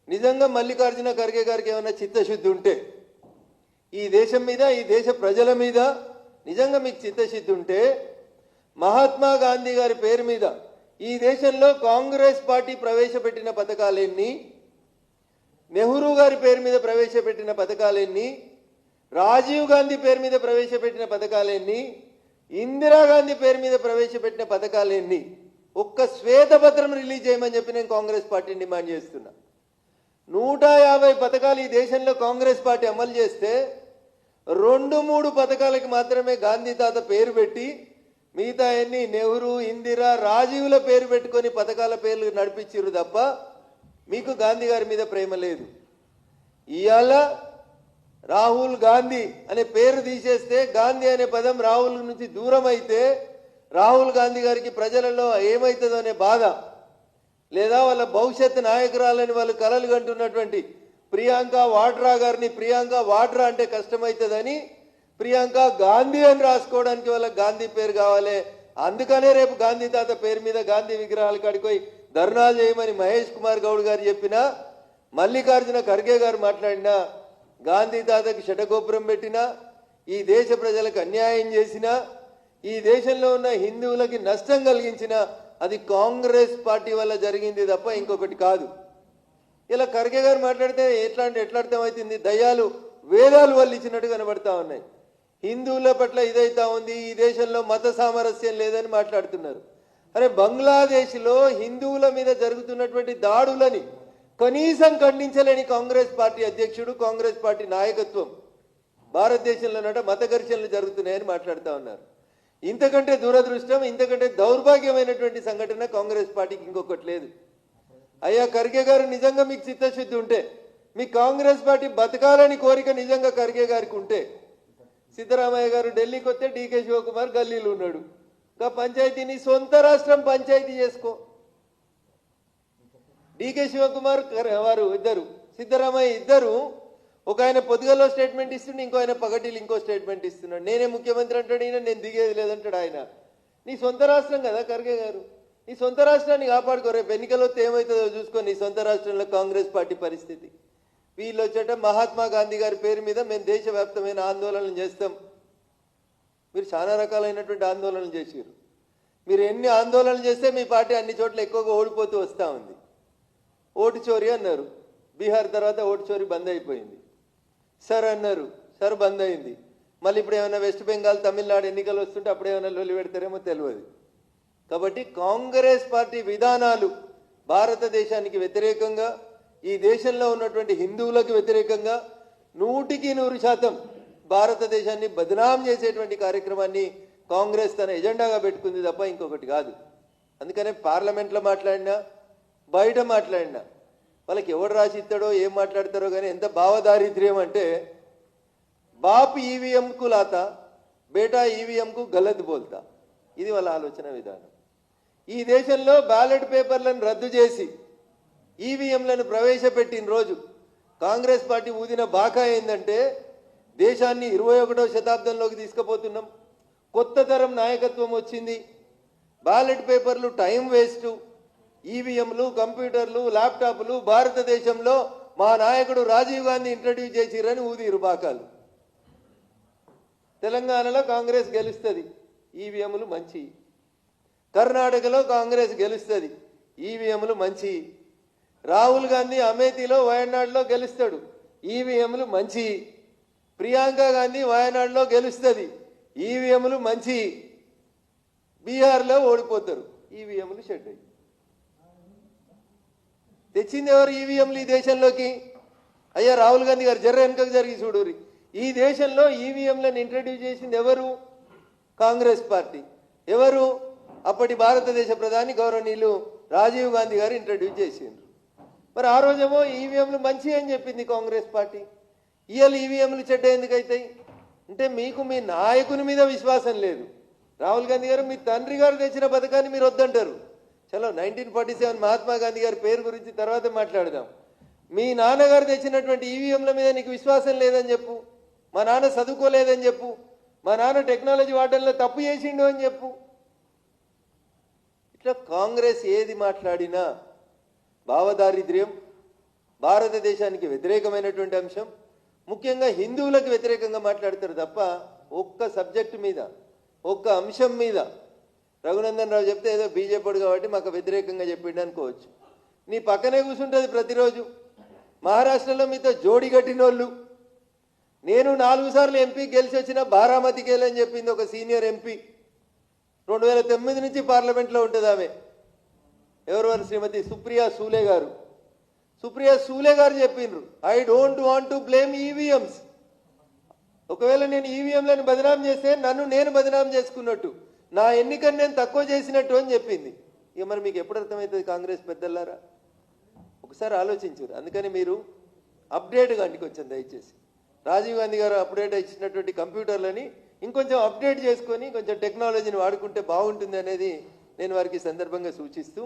నిజంగా మల్లికార్జున ఖర్గే గారికి ఏమైనా చిత్తశుద్ధి ఉంటే, ఈ దేశం మీద, ఈ దేశ ప్రజల మీద నిజంగా మీకు చిత్తశుద్ధి ఉంటే, మహాత్మా గాంధీ గారి పేరు మీద ఈ దేశంలో కాంగ్రెస్ పార్టీ ప్రవేశపెట్టిన పథకాలెన్ని, నెహ్రూ గారి పేరు మీద ప్రవేశపెట్టిన పథకాలెన్ని, రాజీవ్ గాంధీ పేరు మీద ప్రవేశపెట్టిన పథకాలెన్ని, ఇందిరాగాంధీ పేరు మీద ప్రవేశపెట్టిన పథకాలెన్ని, ఒక్క శ్వేతపత్రం రిలీజ్ చేయమని చెప్పి నేను కాంగ్రెస్ పార్టీని డిమాండ్ చేస్తున్నా. 150 పథకాలు ఈ దేశంలో కాంగ్రెస్ పార్టీ అమలు చేస్తే 2-3 పథకాలకి మాత్రమే గాంధీ తాత పేరు పెట్టి మిగతా అన్ని నెహ్రూ, ఇందిరా, రాజీవ్ల పేరు పెట్టుకొని పథకాల పేర్లు నడిపించారు తప్ప మీకు గాంధీ గారి మీద ప్రేమ లేదు. ఇవాళ రాహుల్ గాంధీ అనే పేరు తీసేస్తే గాంధీ అనే పదం రాహుల్ నుంచి దూరం అయితే రాహుల్ గాంధీ గారికి ప్రజలలో ఏమవుతుందో అనే బాధ, లేదా వాళ్ళ భవిష్యత్ నాయకురాలని వాళ్ళు కలలు కంటున్నటువంటి ప్రియాంక వాడ్రా గారిని ప్రియాంక వాడ్రా అంటే కష్టమవుతుందని ప్రియాంక గాంధీ అని రాసుకోవడానికి వాళ్ళకి గాంధీ పేరు కావాలి. అందుకనే రేపు గాంధీ తాత పేరు మీద గాంధీ విగ్రహాలు కాడిపోయి ధర్నాలు చేయమని మహేష్ కుమార్ గౌడ్ గారు చెప్పినా, మల్లికార్జున ఖర్గే గారు మాట్లాడినా, గాంధీ తాతకి శటగోపురం పెట్టినా, ఈ దేశ ప్రజలకు అన్యాయం చేసినా, ఈ దేశంలో ఉన్న హిందువులకి నష్టం కలిగించిన అది కాంగ్రెస్ పార్టీ వల్ల జరిగింది తప్ప ఇంకొకటి కాదు. ఇలా ఖర్గే గారు మాట్లాడితే ఎట్లా అర్థమవుతుంది, దయ్యాలు వేదాలు వాళ్ళు ఇచ్చినట్టు కనబడతా ఉన్నాయి. హిందువుల పట్ల ఇదైతా ఉంది, ఈ దేశంలో మత సామరస్యం లేదని మాట్లాడుతున్నారు. అరే బంగ్లాదేశ్లో హిందువుల మీద జరుగుతున్నటువంటి దాడులని కనీసం ఖండించలేని కాంగ్రెస్ పార్టీ అధ్యక్షుడు, కాంగ్రెస్ పార్టీ నాయకత్వం భారతదేశంలోనట మత ఘర్షణలు జరుగుతున్నాయని మాట్లాడుతూ ఉన్నారు. ఇంతకంటే దురదృష్టం, ఇంతకంటే దౌర్భాగ్యమైనటువంటి సంఘటన కాంగ్రెస్ పార్టీకి ఇంకొకటి లేదు. అయ్యా ఖర్గే గారు, నిజంగా మీకు చిత్తశుద్ధి ఉంటే, మీ కాంగ్రెస్ పార్టీ బతకాలని కోరిక నిజంగా ఖర్గే గారికి ఉంటే, సిద్ధరామయ్య గారు ఢిల్లీకి వస్తే డీకే శివకుమార్ గల్లీలో ఉన్నాడు. ఇంకా పంచాయతీని సొంత రాష్ట్రం పంచాయతీ చేసుకో. డీకే శివకుమార్ వారు ఇద్దరు, సిద్ధరామయ్య ఇద్దరు, ఒక ఆయన పొద్దుగల్లో స్టేట్మెంట్ ఇస్తుండే, ఇంకో ఆయన పగటిలు ఇంకో స్టేట్మెంట్ ఇస్తున్నాడు. నేనే ముఖ్యమంత్రి అంటాడు ఈయన, నేను దిగేది లేదంటాడు ఆయన. నీ సొంత రాష్ట్రం కదా ఖర్గే గారు, నీ సొంత రాష్ట్రాన్ని కాపాడుకో. రేపు ఎన్నికలు వస్తే ఏమవుతుందో చూసుకో నీ సొంత రాష్ట్రంలో కాంగ్రెస్ పార్టీ పరిస్థితి. వీళ్ళు వచ్చేట మహాత్మా గాంధీ గారి పేరు మీద మేము దేశవ్యాప్తమైన ఆందోళనలు చేస్తాం. మీరు చాలా రకాలైనటువంటి ఆందోళనలు చేశారు. మీరు ఎన్ని ఆందోళనలు చేస్తే మీ పార్టీ అన్ని చోట్ల ఎక్కువగా ఓడిపోతూ వస్తూ ఉంది. ఓటు చోరీ అన్నారు, బీహార్ తర్వాత ఓటు చోరీ బంద్ అయిపోయింది. సర్ అన్నారు, సర్ బంద్ అయింది. మళ్ళీ ఇప్పుడు ఏమైనా వెస్ట్ బెంగాల్, తమిళనాడు ఎన్నికలు వస్తుంటే అప్పుడు ఏమైనా లొల్లి పెడతారేమో తెలియదు. కాబట్టి కాంగ్రెస్ పార్టీ విధానాలు భారతదేశానికి వ్యతిరేకంగా, ఈ దేశంలో ఉన్నటువంటి హిందువులకు వ్యతిరేకంగా 100% భారతదేశాన్ని బదనాం చేసేటువంటి కార్యక్రమాన్ని కాంగ్రెస్ తన ఎజెండాగా పెట్టుకుంది తప్ప ఇంకొకటి కాదు. అందుకనే పార్లమెంట్లో మాట్లాడినా, బయట మాట్లాడినా వాళ్ళకి ఎవరు రాసి ఇస్తాడో ఏం మాట్లాడతారో కానీ ఎంత భావదారిద్ర్యం అంటే, బాప్ ఈవీఎంకు లాతా, బేటా ఈవీఎంకు గలత్ బోల్తా. ఇది వాళ్ళ ఆలోచన విధానం. ఈ దేశంలో బ్యాలెట్ పేపర్లను రద్దు చేసి ఈవీఎంలను ప్రవేశపెట్టిన రోజు కాంగ్రెస్ పార్టీ ఊదిన బాకా ఏంటంటే, దేశాన్ని 21వ శతాబ్దంలోకి తీసుకుపోతున్నాం, కొత్త తరం నాయకత్వం వచ్చింది, బ్యాలెట్ పేపర్లు టైం వేస్టు, ఈవీఎంలు, కంప్యూటర్లు, ల్యాప్టాప్లు భారతదేశంలో మా నాయకుడు రాజీవ్ గాంధీ ఇంట్రడ్యూస్ చేసిరని ఊదిరు బాకాలు. తెలంగాణలో కాంగ్రెస్ గెలుస్తుంది, ఈవీఎంలు మంచి. కర్ణాటకలో కాంగ్రెస్ గెలుస్తుంది, ఈవీఎంలు మంచి. రాహుల్ గాంధీ అమేథీలో, వయనాడులో గెలుస్తాడు, ఈవీఎంలు మంచి. ప్రియాంక గాంధీ వయనాడులో గెలుస్తుంది, ఈవీఎంలు మంచి. బీహార్లో ఓడిపోతారు, ఈవీఎంలు షెడ్ అయ్యి. తెచ్చింది ఎవరు ఈవీఎంలు ఈ దేశంలోకి? అయ్యా రాహుల్ గాంధీ గారు జర్ర వెనుకకు జరిగి చూడూరి. ఈ దేశంలో ఈవీఎంలను ఇంట్రడ్యూస్ చేసింది ఎవరు? కాంగ్రెస్ పార్టీ. ఎవరు? అప్పటి భారతదేశ ప్రధాని గౌరవనీయులు రాజీవ్ గాంధీ గారు ఇంట్రడ్యూస్ చేసిండ్రు. మరి ఆ రోజేమో ఈవీఎంలు మంచి అని చెప్పింది కాంగ్రెస్ పార్టీ. ఇవాళ ఈవీఎంలు చెడ్డ ఎందుకైతాయి అంటే, మీకు మీ నాయకుని మీద విశ్వాసం లేదు. రాహుల్ గాంధీ గారు మీ తండ్రి గారు తెచ్చిన పథకాన్ని మీరు వద్దంటారు. చలో 1947 మహాత్మా గాంధీ గారి పేరు గురించి తర్వాత మాట్లాడదాం. మీ నాన్నగారు తెచ్చినటువంటి ఈవీఎంల మీద నీకు విశ్వాసం లేదని చెప్పు, మా నాన్న చదువుకోలేదని చెప్పు, మా నాన్న టెక్నాలజీ వాడడంలో తప్పు చేసిండు అని చెప్పు. ఇట్లా కాంగ్రెస్ ఏది మాట్లాడినా భావదారిద్ర్యం, భారతదేశానికి వ్యతిరేకమైనటువంటి అంశం, ముఖ్యంగా హిందువులకు వ్యతిరేకంగా మాట్లాడతారు తప్ప ఒక్క సబ్జెక్టు మీద, ఒక్క అంశం మీద. రఘునందన్ రావు చెప్తే ఏదో బీజేపీ కాబట్టి మాకు వ్యతిరేకంగా చెప్పిండు అనుకోవచ్చు. నీ పక్కనే కూర్చుంటుంది ప్రతిరోజు. మహారాష్ట్రలో మీతో జోడి కట్టినోళ్ళు. నేను 4 సార్లు ఎంపీ గెలిచి వచ్చిన బారామతికి వెళ్ళని చెప్పింది ఒక సీనియర్ ఎంపీ. 2009 నుంచి పార్లమెంట్లో ఉంటుంది ఆమె. ఎవరు? శ్రీమతి సుప్రియా సూలే గారు. సుప్రియా సూలే గారు చెప్పిండ్రు, I don't want to blame EVMs. ఒకవేళ నేను ఈవీఎంలను బదనాం చేస్తే నన్ను నేను బదనాం చేసుకున్నట్టు, నా ఎన్నికను నేను తక్కువ చేసినట్టు అని చెప్పింది. ఇక మరి మీకు ఎప్పుడు అర్థమవుతుంది కాంగ్రెస్ పెద్దలారా? ఒకసారి ఆలోచించారు. అందుకని మీరు అప్డేట్ కండి కొంచెం దయచేసి. రాజీవ్ గాంధీ గారు అప్డేట్ ఇచ్చినటువంటి కంప్యూటర్లని ఇంకొంచెం అప్డేట్ చేసుకొని కొంచెం టెక్నాలజీని వాడుకుంటే బాగుంటుంది అనేది నేను వారికి సందర్భంగా సూచిస్తూ,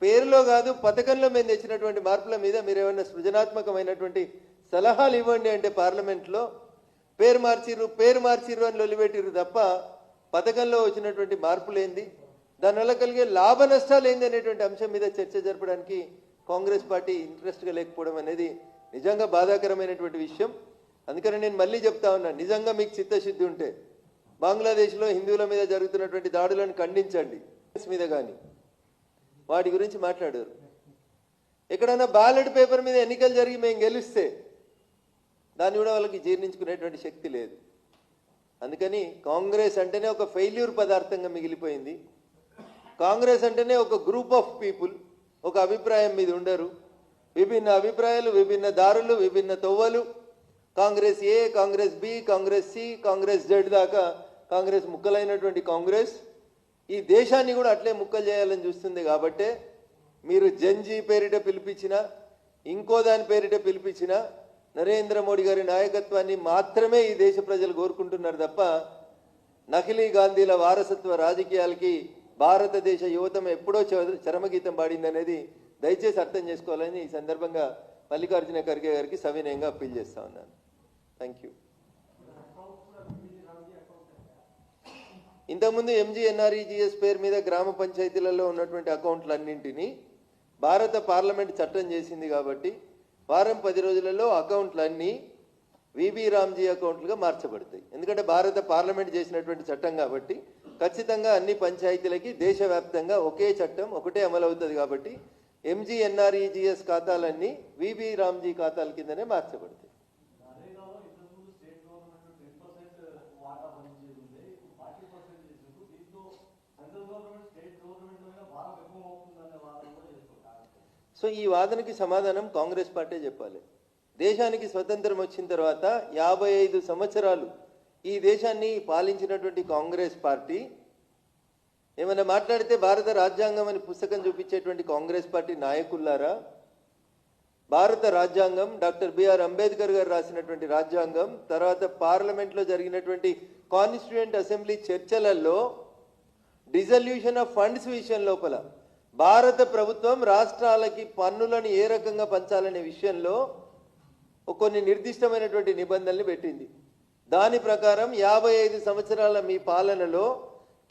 పేరులో కాదు పథకంలో మేము తెచ్చినటువంటి మార్పుల మీద మీరు ఏమైనా సృజనాత్మకమైనటువంటి సలహాలు ఇవ్వండి అంటే పార్లమెంట్లో పేరు మార్చిర్రు అని లొలిపెట్టిర్రు తప్ప పథకంలో వచ్చినటువంటి మార్పులేంది, దానివల్ల కలిగే లాభ నష్టాలు ఏంది అనేటువంటి అంశం మీద చర్చ జరపడానికి కాంగ్రెస్ పార్టీ ఇంట్రెస్ట్గా లేకపోవడం అనేది నిజంగా బాధాకరమైనటువంటి విషయం. అందుకని నేను మళ్ళీ చెప్తా ఉన్నా, నిజంగా మీకు చిత్తశుద్ధి ఉంటే బంగ్లాదేశ్లో హిందువుల మీద జరుగుతున్నటువంటి దాడులను ఖండించండి మీద కానీ వాటి గురించి మాట్లాడారు. ఎక్కడైనా బ్యాలెట్ పేపర్ మీద ఎన్నికలు జరిగి మేము గెలిస్తే దాన్ని కూడా వాళ్ళకి జీర్ణించుకునేటువంటి శక్తి లేదు. అందుకని కాంగ్రెస్ అంటేనే ఒక ఫెయిల్యూర్ పదార్థంగా మిగిలిపోయింది. కాంగ్రెస్ అంటేనే ఒక గ్రూప్ ఆఫ్ పీపుల్ ఒక అభిప్రాయం మీద ఉండరు. విభిన్న అభిప్రాయాలు, విభిన్న దారులు, విభిన్న తొవ్వలు, Congress A, Congress B, Congress C, Congress Z దాకా కాంగ్రెస్ ముక్కలైనటువంటి కాంగ్రెస్ ఈ దేశాన్ని కూడా అట్లే ముక్కలు చేయాలని చూస్తుంది. కాబట్టే మీరు జంజీ పేరిట పిలిపించిన, ఇంకో దాని పేరిట పిలిపించిన నరేంద్ర మోడీ గారి నాయకత్వాన్ని మాత్రమే ఈ దేశ ప్రజలు కోరుకుంటున్నారు తప్ప నకిలీ గాంధీల వారసత్వ రాజకీయాలకి భారతదేశ యువతం ఎప్పుడో చరమగీతం పాడిందనేది దయచేసి అర్థం చేసుకోవాలని ఈ సందర్భంగా మల్లికార్జున ఖర్గే గారికి సవినయంగా అప్పీల్ చేస్తా ఉన్నాను. Thank you. ఇంతకుముందు ఎంజీఎన్ఆర్ఈజీఎస్ పేరు మీద గ్రామ పంచాయతీలలో ఉన్నటువంటి అకౌంట్లన్నింటినీ భారత పార్లమెంట్ చట్టం చేసింది కాబట్టి వారం 10 రోజులలో అకౌంట్లన్నీ విబి రామ్జీ అకౌంట్లుగా మార్చబడతాయి. ఎందుకంటే భారత పార్లమెంట్ చేసినటువంటి చట్టం కాబట్టి ఖచ్చితంగా అన్ని పంచాయతీలకి దేశవ్యాప్తంగా ఒకే చట్టం ఒకటే అమలు అవుతుంది. కాబట్టి ఎంజీఎన్ఆర్ఈజీఎస్ ఖాతాలన్నీ విబి రామ్జీ ఖాతాల కిందనే మార్చబడతాయి. సో ఈ వాదనకి సమాధానం కాంగ్రెస్ పార్టీ చెప్పాలి. దేశానికి స్వతంత్రం వచ్చిన తర్వాత 55 సంవత్సరాలు ఈ దేశాన్ని పాలించినటువంటి కాంగ్రెస్ పార్టీ ఏమైనా మాట్లాడితే భారత రాజ్యాంగం అని పుస్తకం చూపించేటువంటి కాంగ్రెస్ పార్టీ నాయకులారా, భారత రాజ్యాంగం డాక్టర్ బిఆర్ అంబేద్కర్ గారు రాసినటువంటి రాజ్యాంగం, తర్వాత పార్లమెంట్లో జరిగినటువంటి కాన్స్టిట్యూయెంట్ అసెంబ్లీ చర్చలలో డిజల్యూషన్ ఆఫ్ ఫండ్స్ విషయం లోపల భారత ప్రభుత్వం రాష్ట్రాలకి పన్నులను ఏ రకంగా పంచాలనే విషయంలో కొన్ని నిర్దిష్టమైనటువంటి నిబంధనలు పెట్టింది. దాని ప్రకారం 55 సంవత్సరాల మీ పాలనలో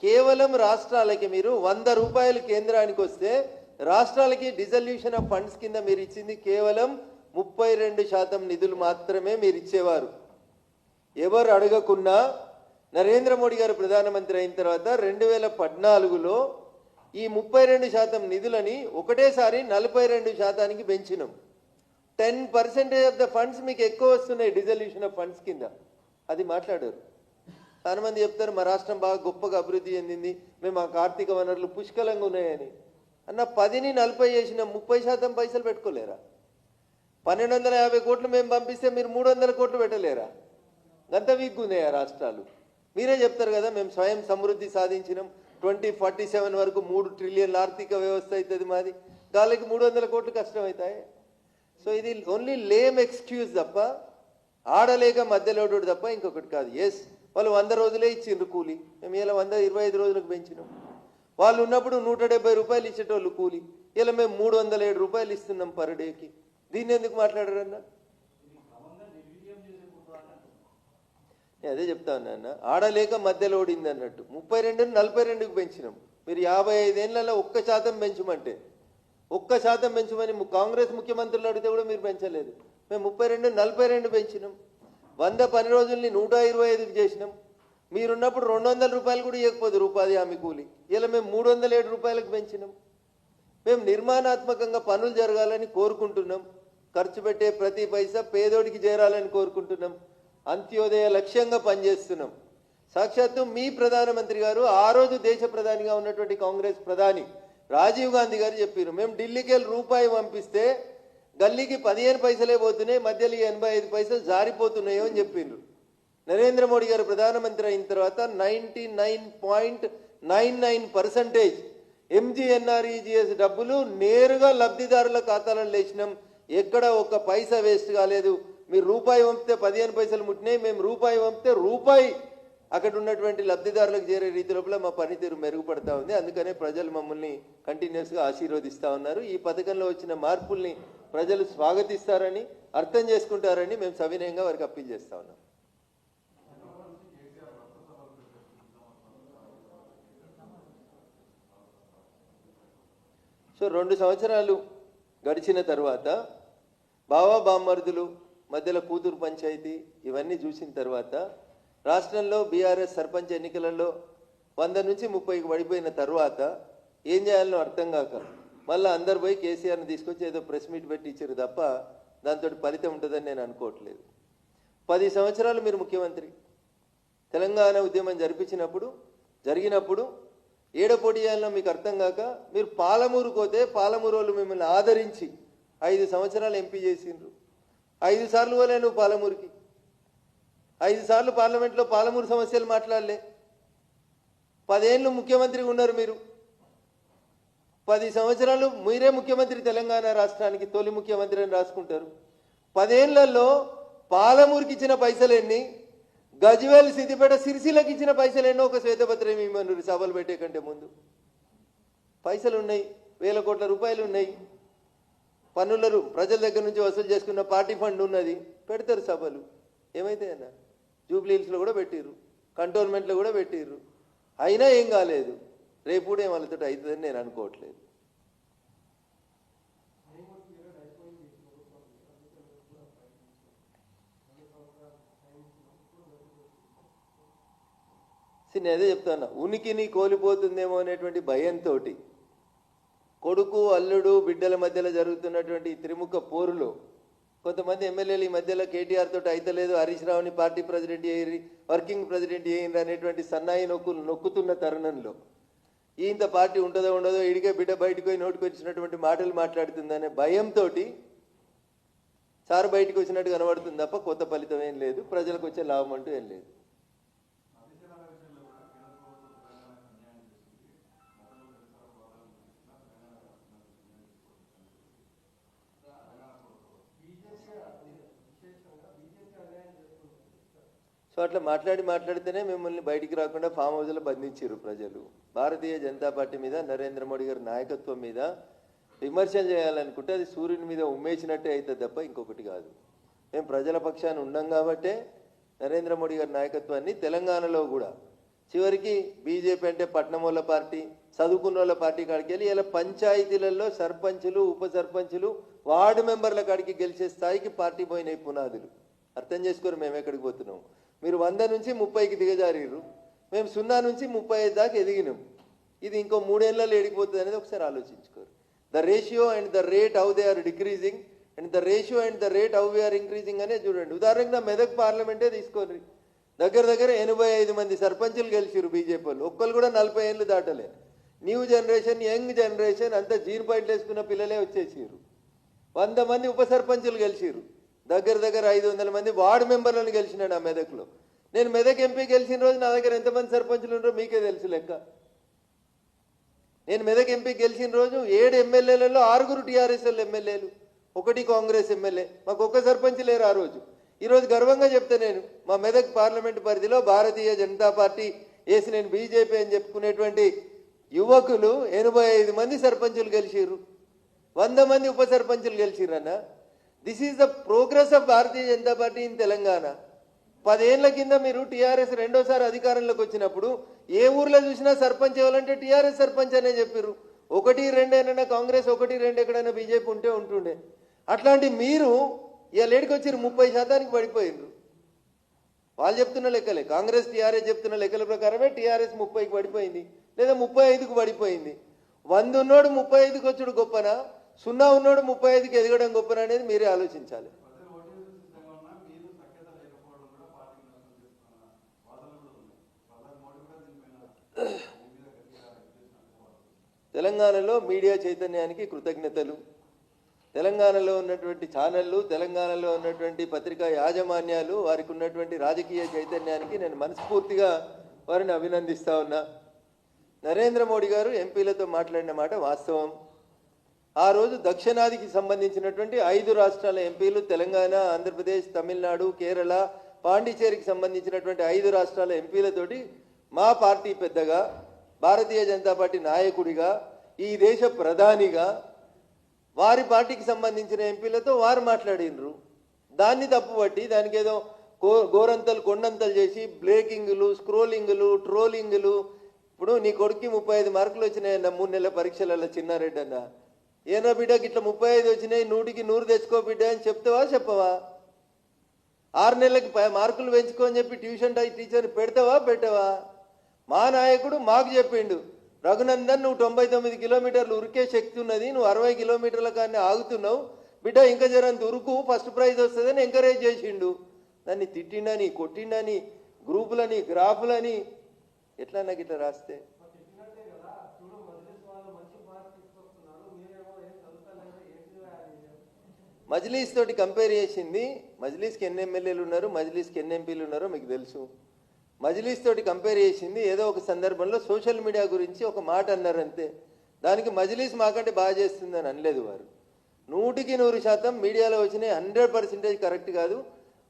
కేవలం రాష్ట్రాలకి మీరు 100 రూపాయలు కేంద్రానికి వస్తే రాష్ట్రాలకి డిజల్యూషన్ ఆఫ్ ఫండ్స్ కింద మీరు ఇచ్చింది కేవలం 32% నిధులు మాత్రమే మీరు ఇచ్చేవారు. ఎవరు అడగకున్నా నరేంద్ర మోడీ గారు ప్రధానమంత్రి అయిన తర్వాత 2014లో ఈ 32% నిధులని ఒకటేసారి 42%కి పెంచినాం. 10% ఆఫ్ ద ఫండ్స్ మీకు ఎక్కువ వస్తున్నాయి డిజల్యూషన్ ఆఫ్ ఫండ్స్ కింద. అది మాట్లాడారు. చాలా మంది చెప్తారు మా రాష్ట్రం బాగా గొప్పగా అభివృద్ధి చెందింది, మేము మాకు ఆర్థిక వనరులు పుష్కలంగా ఉన్నాయని. అన్న 10ని 40 చేసిన 30% పైసలు పెట్టుకోలేరా? 1250 కోట్లు మేము పంపిస్తే మీరు 300 కోట్లు పెట్టలేరా? గంత వీక్గున్నాయా రాష్ట్రాలు? మీరే చెప్తారు కదా మేము స్వయం సమృద్ధి సాధించినాం, 2047 వరకు 3 ట్రిలియన్ల ఆర్థిక వ్యవస్థ అవుతుంది మాది, గాలికి 300 కోట్లు కష్టం అవుతాయి. సో ఇది ఓన్లీ లేమ్ ఎక్స్క్యూజ్ తప్ప, ఆడలేక మధ్యలోడు తప్ప ఇంకొకటి కాదు. ఎస్, వాళ్ళు 100 రోజులే ఇచ్చిండ్రు కూలి, మేము ఇలా 125 రోజులకు పెంచినాం. వాళ్ళు ఉన్నప్పుడు 170 రూపాయలు ఇచ్చేటోళ్ళు కూలి, ఇలా మేము 307 రూపాయలు ఇస్తున్నాం పర్ డేకి. దీన్ని ఎందుకు మాట్లాడారన్నా? నేను అదే చెప్తా ఉన్నా అన్న, ఆడలేక మధ్యలో ఓడింది అన్నట్టు. 32ని 42కి పెంచినాం. మీరు 55 ఏళ్లలో 1% పెంచమంటే 1% పెంచమని కాంగ్రెస్ ముఖ్యమంత్రులు అడిగితే కూడా మీరు పెంచలేదు. మేము 32ని 42 పెంచినాం. 100 పని రోజుల్ని 125కి చేసినాం. మీరున్నప్పుడు 200 రూపాయలు కూడా ఇవ్వకపోదు ఉపాధి హామీ కూలి, ఇలా మేము 307 రూపాయలకు పెంచినాం. మేము నిర్మాణాత్మకంగా పనులు జరగాలని కోరుకుంటున్నాం. ఖర్చు పెట్టే ప్రతి పైసా పేదోడికి చేరాలని కోరుకుంటున్నాం. అంత్యోదయ లక్ష్యంగా పనిచేస్తున్నాం. సాక్షాత్తు మీ ప్రధానమంత్రి గారు ఆ రోజు దేశ ప్రధానిగా ఉన్నటువంటి కాంగ్రెస్ ప్రధాని రాజీవ్ గాంధీ గారు చెప్పారు, మేము ఢిల్లీకి వెళ్ళి రూపాయి పంపిస్తే గల్లీకి 15 పైసలే పోతున్నాయి, మధ్యలో 85 పైసలు జారిపోతున్నాయో అని చెప్పిండ్రు. నరేంద్ర మోడీ గారు ప్రధానమంత్రి అయిన తర్వాత 99.99% ఎంజీఎన్ఆర్ఈజీఎస్ డబ్బులు నేరుగా లబ్ధిదారుల ఖాతాలలో వేసినాం. ఎక్కడ ఒక్క పైసా వేస్ట్ కాలేదు. మీరు రూపాయి పంపితే 15 పైసలు ముట్టినాయి, మేము రూపాయి పంపితే రూపాయి అక్కడ ఉన్నటువంటి లబ్ధిదారులకు చేరే రీతి లోపల మా పనితీరు మెరుగుపడతా ఉంది. అందుకనే ప్రజలు మమ్మల్ని కంటిన్యూస్గా ఆశీర్వదిస్తూ ఉన్నారు. ఈ పథకంలో వచ్చిన మార్పుల్ని ప్రజలు స్వాగతిస్తారని, అర్థం చేసుకుంటారని మేము సవినయంగా వారికి అప్పీల్ చేస్తా ఉన్నాం. సో 2 సంవత్సరాలు గడిచిన తర్వాత బావా బామ్మర్దులు మధ్యలో కూతురు పంచాయతీ ఇవన్నీ చూసిన తర్వాత రాష్ట్రంలో బీఆర్ఎస్ సర్పంచ్ ఎన్నికలలో 100 నుంచి 30కి పడిపోయిన తర్వాత ఏం చేయాలనో అర్థం కాక మళ్ళీ అందరు పోయి కేసీఆర్ని తీసుకొచ్చి ఏదో ప్రెస్ మీట్ పెట్టి ఇచ్చారు తప్ప దాంతో ఫలితం ఉంటుందని నేను అనుకోవట్లేదు. 10 సంవత్సరాలు మీరు ముఖ్యమంత్రి, తెలంగాణ ఉద్యమం జరిగినప్పుడు ఏడ పోటీ చేయాలనో మీకు అర్థం కాక మీరు పాలమూరు పోతే పాలమూరు వాళ్ళు మిమ్మల్ని ఆదరించి 5 సంవత్సరాలు ఎంపీ చేసిండ్రు. 5 సార్లు పోలే నువ్వు పాలమూరుకి, 5 సార్లు పార్లమెంట్లో పాలమూరు సమస్యలు మాట్లాడలే. 10 ఏళ్ళు ముఖ్యమంత్రిగా ఉన్నారు మీరు. 10 సంవత్సరాలు మీరే ముఖ్యమంత్రి, తెలంగాణ రాష్ట్రానికి తొలి ముఖ్యమంత్రి అని రాసుకుంటారు. 10 ఏళ్లలో పాలమూరుకి ఇచ్చిన పైసలు ఎన్ని, గజ్వేల్ సిద్దిపేట సిరిసిల్లకి ఇచ్చిన పైసలు ఎన్నో ఒక శ్వేతపత్రం ఇవ్వమన్నారు సభలు పెట్టే కంటే ముందు. పైసలు ఉన్నాయి, 1000 కోట్ల రూపాయలు ఉన్నాయి. పన్నులు ప్రజల దగ్గర నుంచి వసూలు చేసుకున్న పార్టీ ఫండ్ ఉన్నది, పెడతారు సభలు. ఏమైతే అన్న జూబ్లీ హిల్స్లో కూడా పెట్టిర్రు, కంటోన్మెంట్లో కూడా పెట్టిర్రు, అయినా ఏం కాలేదు. రేపు కూడా ఏం వాళ్ళతో అవుతుందని నేను అనుకోవట్లేదు. నేను అదే చెప్తాను, ఉనికిని కోల్పోతుందేమో అనేటువంటి భయంతో కొడుకు అల్లుడు బిడ్డల మధ్యలో జరుగుతున్నటువంటి ఈ త్రిముఖ పోరులో కొంతమంది ఎమ్మెల్యేలు ఈ మధ్యలో కేటీఆర్ తోటి అయితలేదు, హరీష్ రావుని పార్టీ ప్రెసిడెంట్ చేయరి, వర్కింగ్ ప్రెసిడెంట్ చేయండి అనేటువంటి సన్నాయి నొక్కుతున్న తరుణంలో ఇంత పార్టీ ఉంటుందో ఉండదో, ఇడిగే బిడ్డ బయటకు పోయి నోటికి వచ్చినటువంటి మాటలు మాట్లాడుతుందనే భయంతో సార్ బయటకు వచ్చినట్టు కనబడుతుంది తప్ప కొత్త ఫలితం ఏం లేదు, ప్రజలకు వచ్చే లాభం అంటూ ఏం లేదు. సో అట్లా మాట్లాడితేనే మిమ్మల్ని బయటికి రాకుండా ఫామ్ హౌస్లో బంధించారు ప్రజలు. భారతీయ జనతా పార్టీ మీద, నరేంద్ర మోడీ గారి నాయకత్వం మీద విమర్శలు చేయాలనుకుంటే అది సూర్యుని మీద ఉమ్మేసినట్టే అవుతుంది తప్ప ఇంకొకటి కాదు. మేము ప్రజల పక్షాన్ని ఉన్నాం కాబట్టే నరేంద్ర మోడీ గారి నాయకత్వాన్ని తెలంగాణలో కూడా చివరికి బీజేపీ అంటే పట్నమూల పార్టీ, చదువుకున్న వాళ్ళ పార్టీ కాడికి వెళ్ళి ఇలా పంచాయతీలలో సర్పంచులు, ఉప సర్పంచులు, వార్డు మెంబర్ల కాడికి గెలిచే స్థాయికి పార్టీ పోయినాయి పునాదులు. అర్థం చేసుకోరు మేము ఎక్కడికి పోతున్నాం. మీరు 100 నుంచి 30కి దిగజారిర్రు, మేము 0 నుంచి 35 దాకా ఎదిగినాం. ఇది ఇంకో 3 ఏళ్లలో ఎడిగిపోతుంది అనేది ఒకసారి ఆలోచించుకోరు. The ratio and the rate how they are decreasing and the ratio and the rate how we are increasing అనే చూడండి. ఉదాహరణకు నా మెదక్ పార్లమెంటే తీసుకోండి, దగ్గర 85 మంది సర్పంచులు గెలిచిరు బీజేపీ వాళ్ళు, ఒక్కరు కూడా 40 ఏళ్ళు దాటలే. న్యూ జనరేషన్, యంగ్ జనరేషన్ అంతా జీరో పాయింట్లు వేసుకున్న పిల్లలే వచ్చేసారు. 100 మంది ఉప సర్పంచులు గెలిచిరు, దగ్గర 500 మంది వార్డు మెంబర్లను గెలిచినాడు ఆ మెదక్లో. నేను మెదక్ ఎంపీ గెలిచిన రోజు నా దగ్గర ఎంతమంది సర్పంచులు ఉన్నారో మీకే తెలుసు లెక్క. నేను మెదక్ ఎంపీ గెలిచిన రోజు 7 ఎమ్మెల్యేలలో 6 టీఆర్ఎస్ ఎమ్మెల్యేలు, 1 కాంగ్రెస్ ఎమ్మెల్యే, మాకు ఒక్క సర్పంచ్ లేరు ఆ రోజు. ఈరోజు గర్వంగా చెప్తే నేను మా మెదక్ పార్లమెంటు పరిధిలో భారతీయ జనతా పార్టీ వేసి నేను బీజేపీ అని చెప్పుకునేటువంటి యువకులు 85 మంది సర్పంచులు గెలిచిర్రు, 100 మంది ఉప సర్పంచులు గెలిచిర్రన్న. This is the progress of Bharatiya Janata Party in Telangana. 10 ఏళ్ల కింద మీరు టీఆర్ఎస్ రెండోసారి అధికారంలోకి వచ్చినప్పుడు ఏ ఊర్లో చూసినా సర్పంచ్ ఇవ్వాలంటే టీఆర్ఎస్ సర్పంచ్ అనే చెప్పారు. 1, 2 ఏమైనా కాంగ్రెస్, 1, 2 ఎక్కడైనా బీజేపీ ఉంటుండే. అట్లాంటి మీరు ఇవాళ ఏడికి వచ్చారు, 30% పడిపోయిండ్రు. వాళ్ళు చెప్తున్న లెక్కలే, కాంగ్రెస్ టీఆర్ఎస్ చెప్తున్న లెక్కల ప్రకారమే టీఆర్ఎస్ 30కి పడిపోయింది, లేదా 35కు పడిపోయింది. 100 ఉన్నోడు 35కి వచ్చుడు గొప్పనా, 0 ఉన్నోడు 35కి ఎదగడం గొప్పనా అనేది మీరే ఆలోచించాలి. తెలంగాణలో మీడియా చైతన్యానికి కృతజ్ఞతలు. తెలంగాణలో ఉన్నటువంటి ఛానళ్ళు, తెలంగాణలో ఉన్నటువంటి పత్రికా యాజమాన్యాలు, వారికి ఉన్నటువంటి రాజకీయ చైతన్యానికి నేను మనస్ఫూర్తిగా వారిని అభినందిస్తా ఉన్నా. నరేంద్ర మోడీ గారు ఎంపీలతో మాట్లాడిన మాట వాస్తవం. ఆ రోజు దక్షిణాదికి సంబంధించినటువంటి 5 రాష్ట్రాల ఎంపీలు, తెలంగాణ, ఆంధ్రప్రదేశ్, తమిళనాడు, కేరళ, పాండిచేరికి సంబంధించినటువంటి 5 రాష్ట్రాల ఎంపీలతోటి మా పార్టీ పెద్దగా, భారతీయ జనతా పార్టీ నాయకుడిగా, ఈ దేశ ప్రధానిగా వారి పార్టీకి సంబంధించిన ఎంపీలతో వారు మాట్లాడినరు. దాన్ని తప్పుపట్టి దానికి ఏదో గోరంతలు కొండంతలు చేసి బ్రేకింగ్లు, స్క్రోలింగ్లు, ట్రోలింగ్లు. ఇప్పుడు నీ కొడుక్కి 35 మార్కులు వచ్చినాయన్న 3 నెలల పరీక్షలలో చిన్నారెడ్డి అన్న. ఏనా బిడ్డ ఇట్లా 35 వచ్చినాయి, 100కి 100 తెచ్చుకో బిడ్డ అని చెప్తావా చెప్పవా? 6 నెలలకి మార్కులు పెంచుకో అని చెప్పి ట్యూషన్ టీచర్ పెడతావా పెట్టవా? మా నాయకుడు మాకు చెప్పిండు, రఘునందన్ నువ్వు 99 కిలోమీటర్లు ఉరికే శక్తి ఉన్నది, నువ్వు 60 కిలోమీటర్ల కానీ ఆగుతున్నావు బిడ్డ, ఇంకా జరంత ఉరుకు, ఫస్ట్ ప్రైజ్ వస్తుందని ఎంకరేజ్ చేసిండు. దాన్ని తిట్టిండని, కొట్టిండని, గ్రూపులని, గ్రాఫులని. ఎట్లా నాకు ఇట్లా రాస్తే మజ్లీస్ తోటి కంపేర్ చేసింది. మజ్లీస్కి ఎన్ని ఎమ్మెల్యేలు ఉన్నారు, మజ్లీస్కి ఎన్ని ఎంపీలు ఉన్నారో మీకు తెలుసు. మజ్లీస్ తోటి కంపేర్ చేసింది ఏదో ఒక సందర్భంలో సోషల్ మీడియా గురించి ఒక మాట అన్నారు అంతే. దానికి మజ్లీస్ మాకంటే బాగా చేస్తుందని అనలేదు వారు. 100కి 100% మీడియాలో వచ్చినాయి 100% కరెక్ట్ కాదు.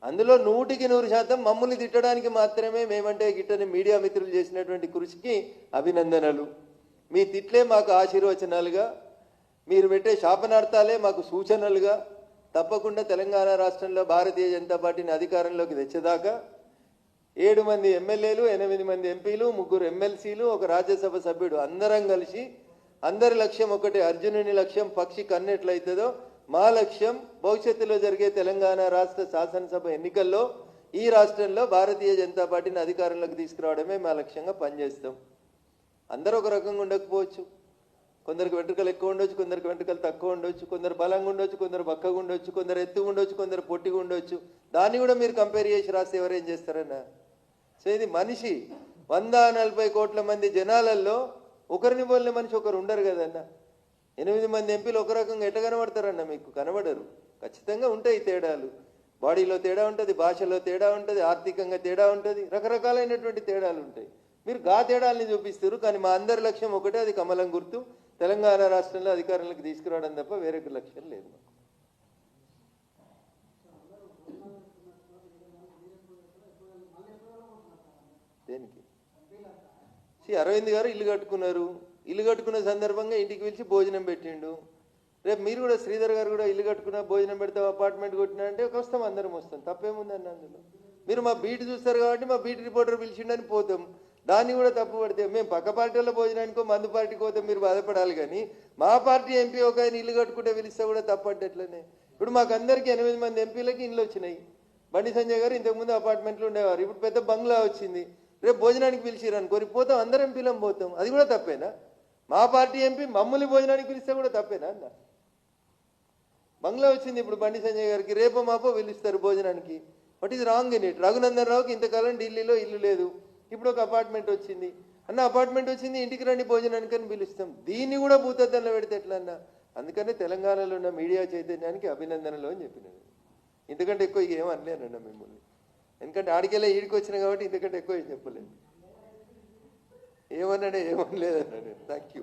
అందులో 100కి 100% మమ్మల్ని తిట్టడానికి మాత్రమే మేమంటే గిట్టని మీడియా మిత్రులు చేసినటువంటి కృషికి అభినందనలు. మీ తిట్లే మాకు ఆశీర్వచనాలుగా, మీరు పెట్టే శాపనార్థాలే మాకు సూచనలుగా తప్పకుండా తెలంగాణ రాష్ట్రంలో భారతీయ జనతా పార్టీని అధికారంలోకి తెచ్చేదాకా 7 మంది ఎమ్మెల్యేలు, 8 మంది ఎంపీలు, 3 ఎమ్మెల్సీలు, ఒక రాజ్యసభ సభ్యుడు అందరం కలిసి అందరి లక్ష్యం ఒకటే. అర్జునుని లక్ష్యం పక్షి కన్నెట్లయితుందో మా లక్ష్యం భవిష్యత్తులో జరిగే తెలంగాణ రాష్ట్ర శాసనసభ ఎన్నికల్లో ఈ రాష్ట్రంలో భారతీయ జనతా పార్టీని అధికారంలోకి తీసుకురావడమే మా లక్ష్యంగా పనిచేస్తాం. అందరూ ఒక రకంగా ఉండకపోవచ్చు, కొందరికి వెంట్రుకలు ఎక్కువ ఉండొచ్చు, కొందరికి వెంట్రుకలు తక్కువ ఉండొచ్చు, కొందరు బలంగా ఉండొచ్చు, కొందరు బక్కగా ఉండొచ్చు, కొందరు ఎత్తుగా ఉండొచ్చు, కొందరు పొట్టిగా ఉండొచ్చు. దాన్ని కూడా మీరు కంపేర్ చేసి రాస్తే ఎవరేం చేస్తారన్న? సో ఇది మనిషి 140 కోట్ల మంది జనాలలో ఒకరిని పోలిన మనిషి ఒకరు ఉండరు కదన్న. 8 మంది ఎంపీలు ఒక రకంగా ఎట్లా కనబడతారన్న? మీకు కనబడరు. ఖచ్చితంగా ఉంటాయి తేడాలు. బాడీలో తేడా ఉంటుంది, భాషలో తేడా ఉంటుంది, ఆర్థికంగా తేడా ఉంటుంది, రకరకాలైనటువంటి తేడాలు ఉంటాయి. మీరు గా తేడాలని చూపిస్తారు. కానీ మా అందరి లక్ష్యం ఒకటే, అది కమలం గుర్తు. తెలంగాణ రాష్ట్రంలో అధికారంలోకి తీసుకురావడం తప్ప వేరే లక్ష్యం లేదు మాకు. దేనికి? అరవింద్ గారు ఇల్లు కట్టుకున్నారు. ఇల్లు కట్టుకున్న సందర్భంగా ఇంటికి పిలిచి భోజనం పెట్టిండు. రేపు మీరు కూడా శ్రీధర్ గారు కూడా ఇల్లు కట్టుకున్నా భోజనం పెడతాం, అపార్ట్మెంట్ కొట్టినా అంటే వస్తాం, అందరం వస్తాం, తప్పేముందండి అందులో? మీరు మా బీట్ చూస్తారు కాబట్టి మా బీట్ రిపోర్టర్ పిలిచిండని పోతాం. దాన్ని కూడా తప్పు పడితే మేము పక్క పార్టీలో భోజనానికో మందు పార్టీకి పోతే మీరు బాధపడాలి. కానీ మా పార్టీ ఎంపీ ఒక ఆయన ఇల్లు కట్టుకుంటే పిలిస్తే కూడా తప్పు అంటే ఎట్లనే? ఇప్పుడు మాకు అందరికీ 8 మంది ఎంపీలకి ఇల్లు వచ్చినాయి. బండి సంజయ్ గారు ఇంతకుముందు అపార్ట్మెంట్లో ఉండేవారు, ఇప్పుడు పెద్ద బంగ్లా వచ్చింది. రేపు భోజనానికి పిలిచిరు అనుకోని పోతాం, అందరం ఎంపీలం పోతాం. అది కూడా తప్పేనా? మా పార్టీ ఎంపీ మమ్మల్ని భోజనానికి పిలిస్తే కూడా తప్పేనా అన్న? బంగ్లా వచ్చింది ఇప్పుడు బండి సంజయ్ గారికి, రేపో మాపో పిలుస్తారు భోజనానికి. What is wrong in it? Raghunandan రావుకి ఇంతకాలం ఢిల్లీలో ఇల్లు లేదు, ఇప్పుడు ఒక అపార్ట్మెంట్ వచ్చింది అన్న, అపార్ట్మెంట్ వచ్చింది ఇంటికి రండి భోజనానికి అని పిలుస్తాం. దీన్ని కూడా భూతద్దంలో పెడితే ఎట్లా అన్న? అందుకనే తెలంగాణలో ఉన్న మీడియా చైతన్యానికి అభినందనలు అని చెప్పినాను. ఇంతకంటే ఎక్కువ ఏమనలేనన్న మిమ్మల్ని. ఎందుకంటే ఆడికెళ్ళి ఈడికి వచ్చిన కాబట్టి ఇంతకంటే ఎక్కువ ఏం చెప్పలేదు. ఏమన్నాడే ఏమనలేదన్నా నేను. Thank you.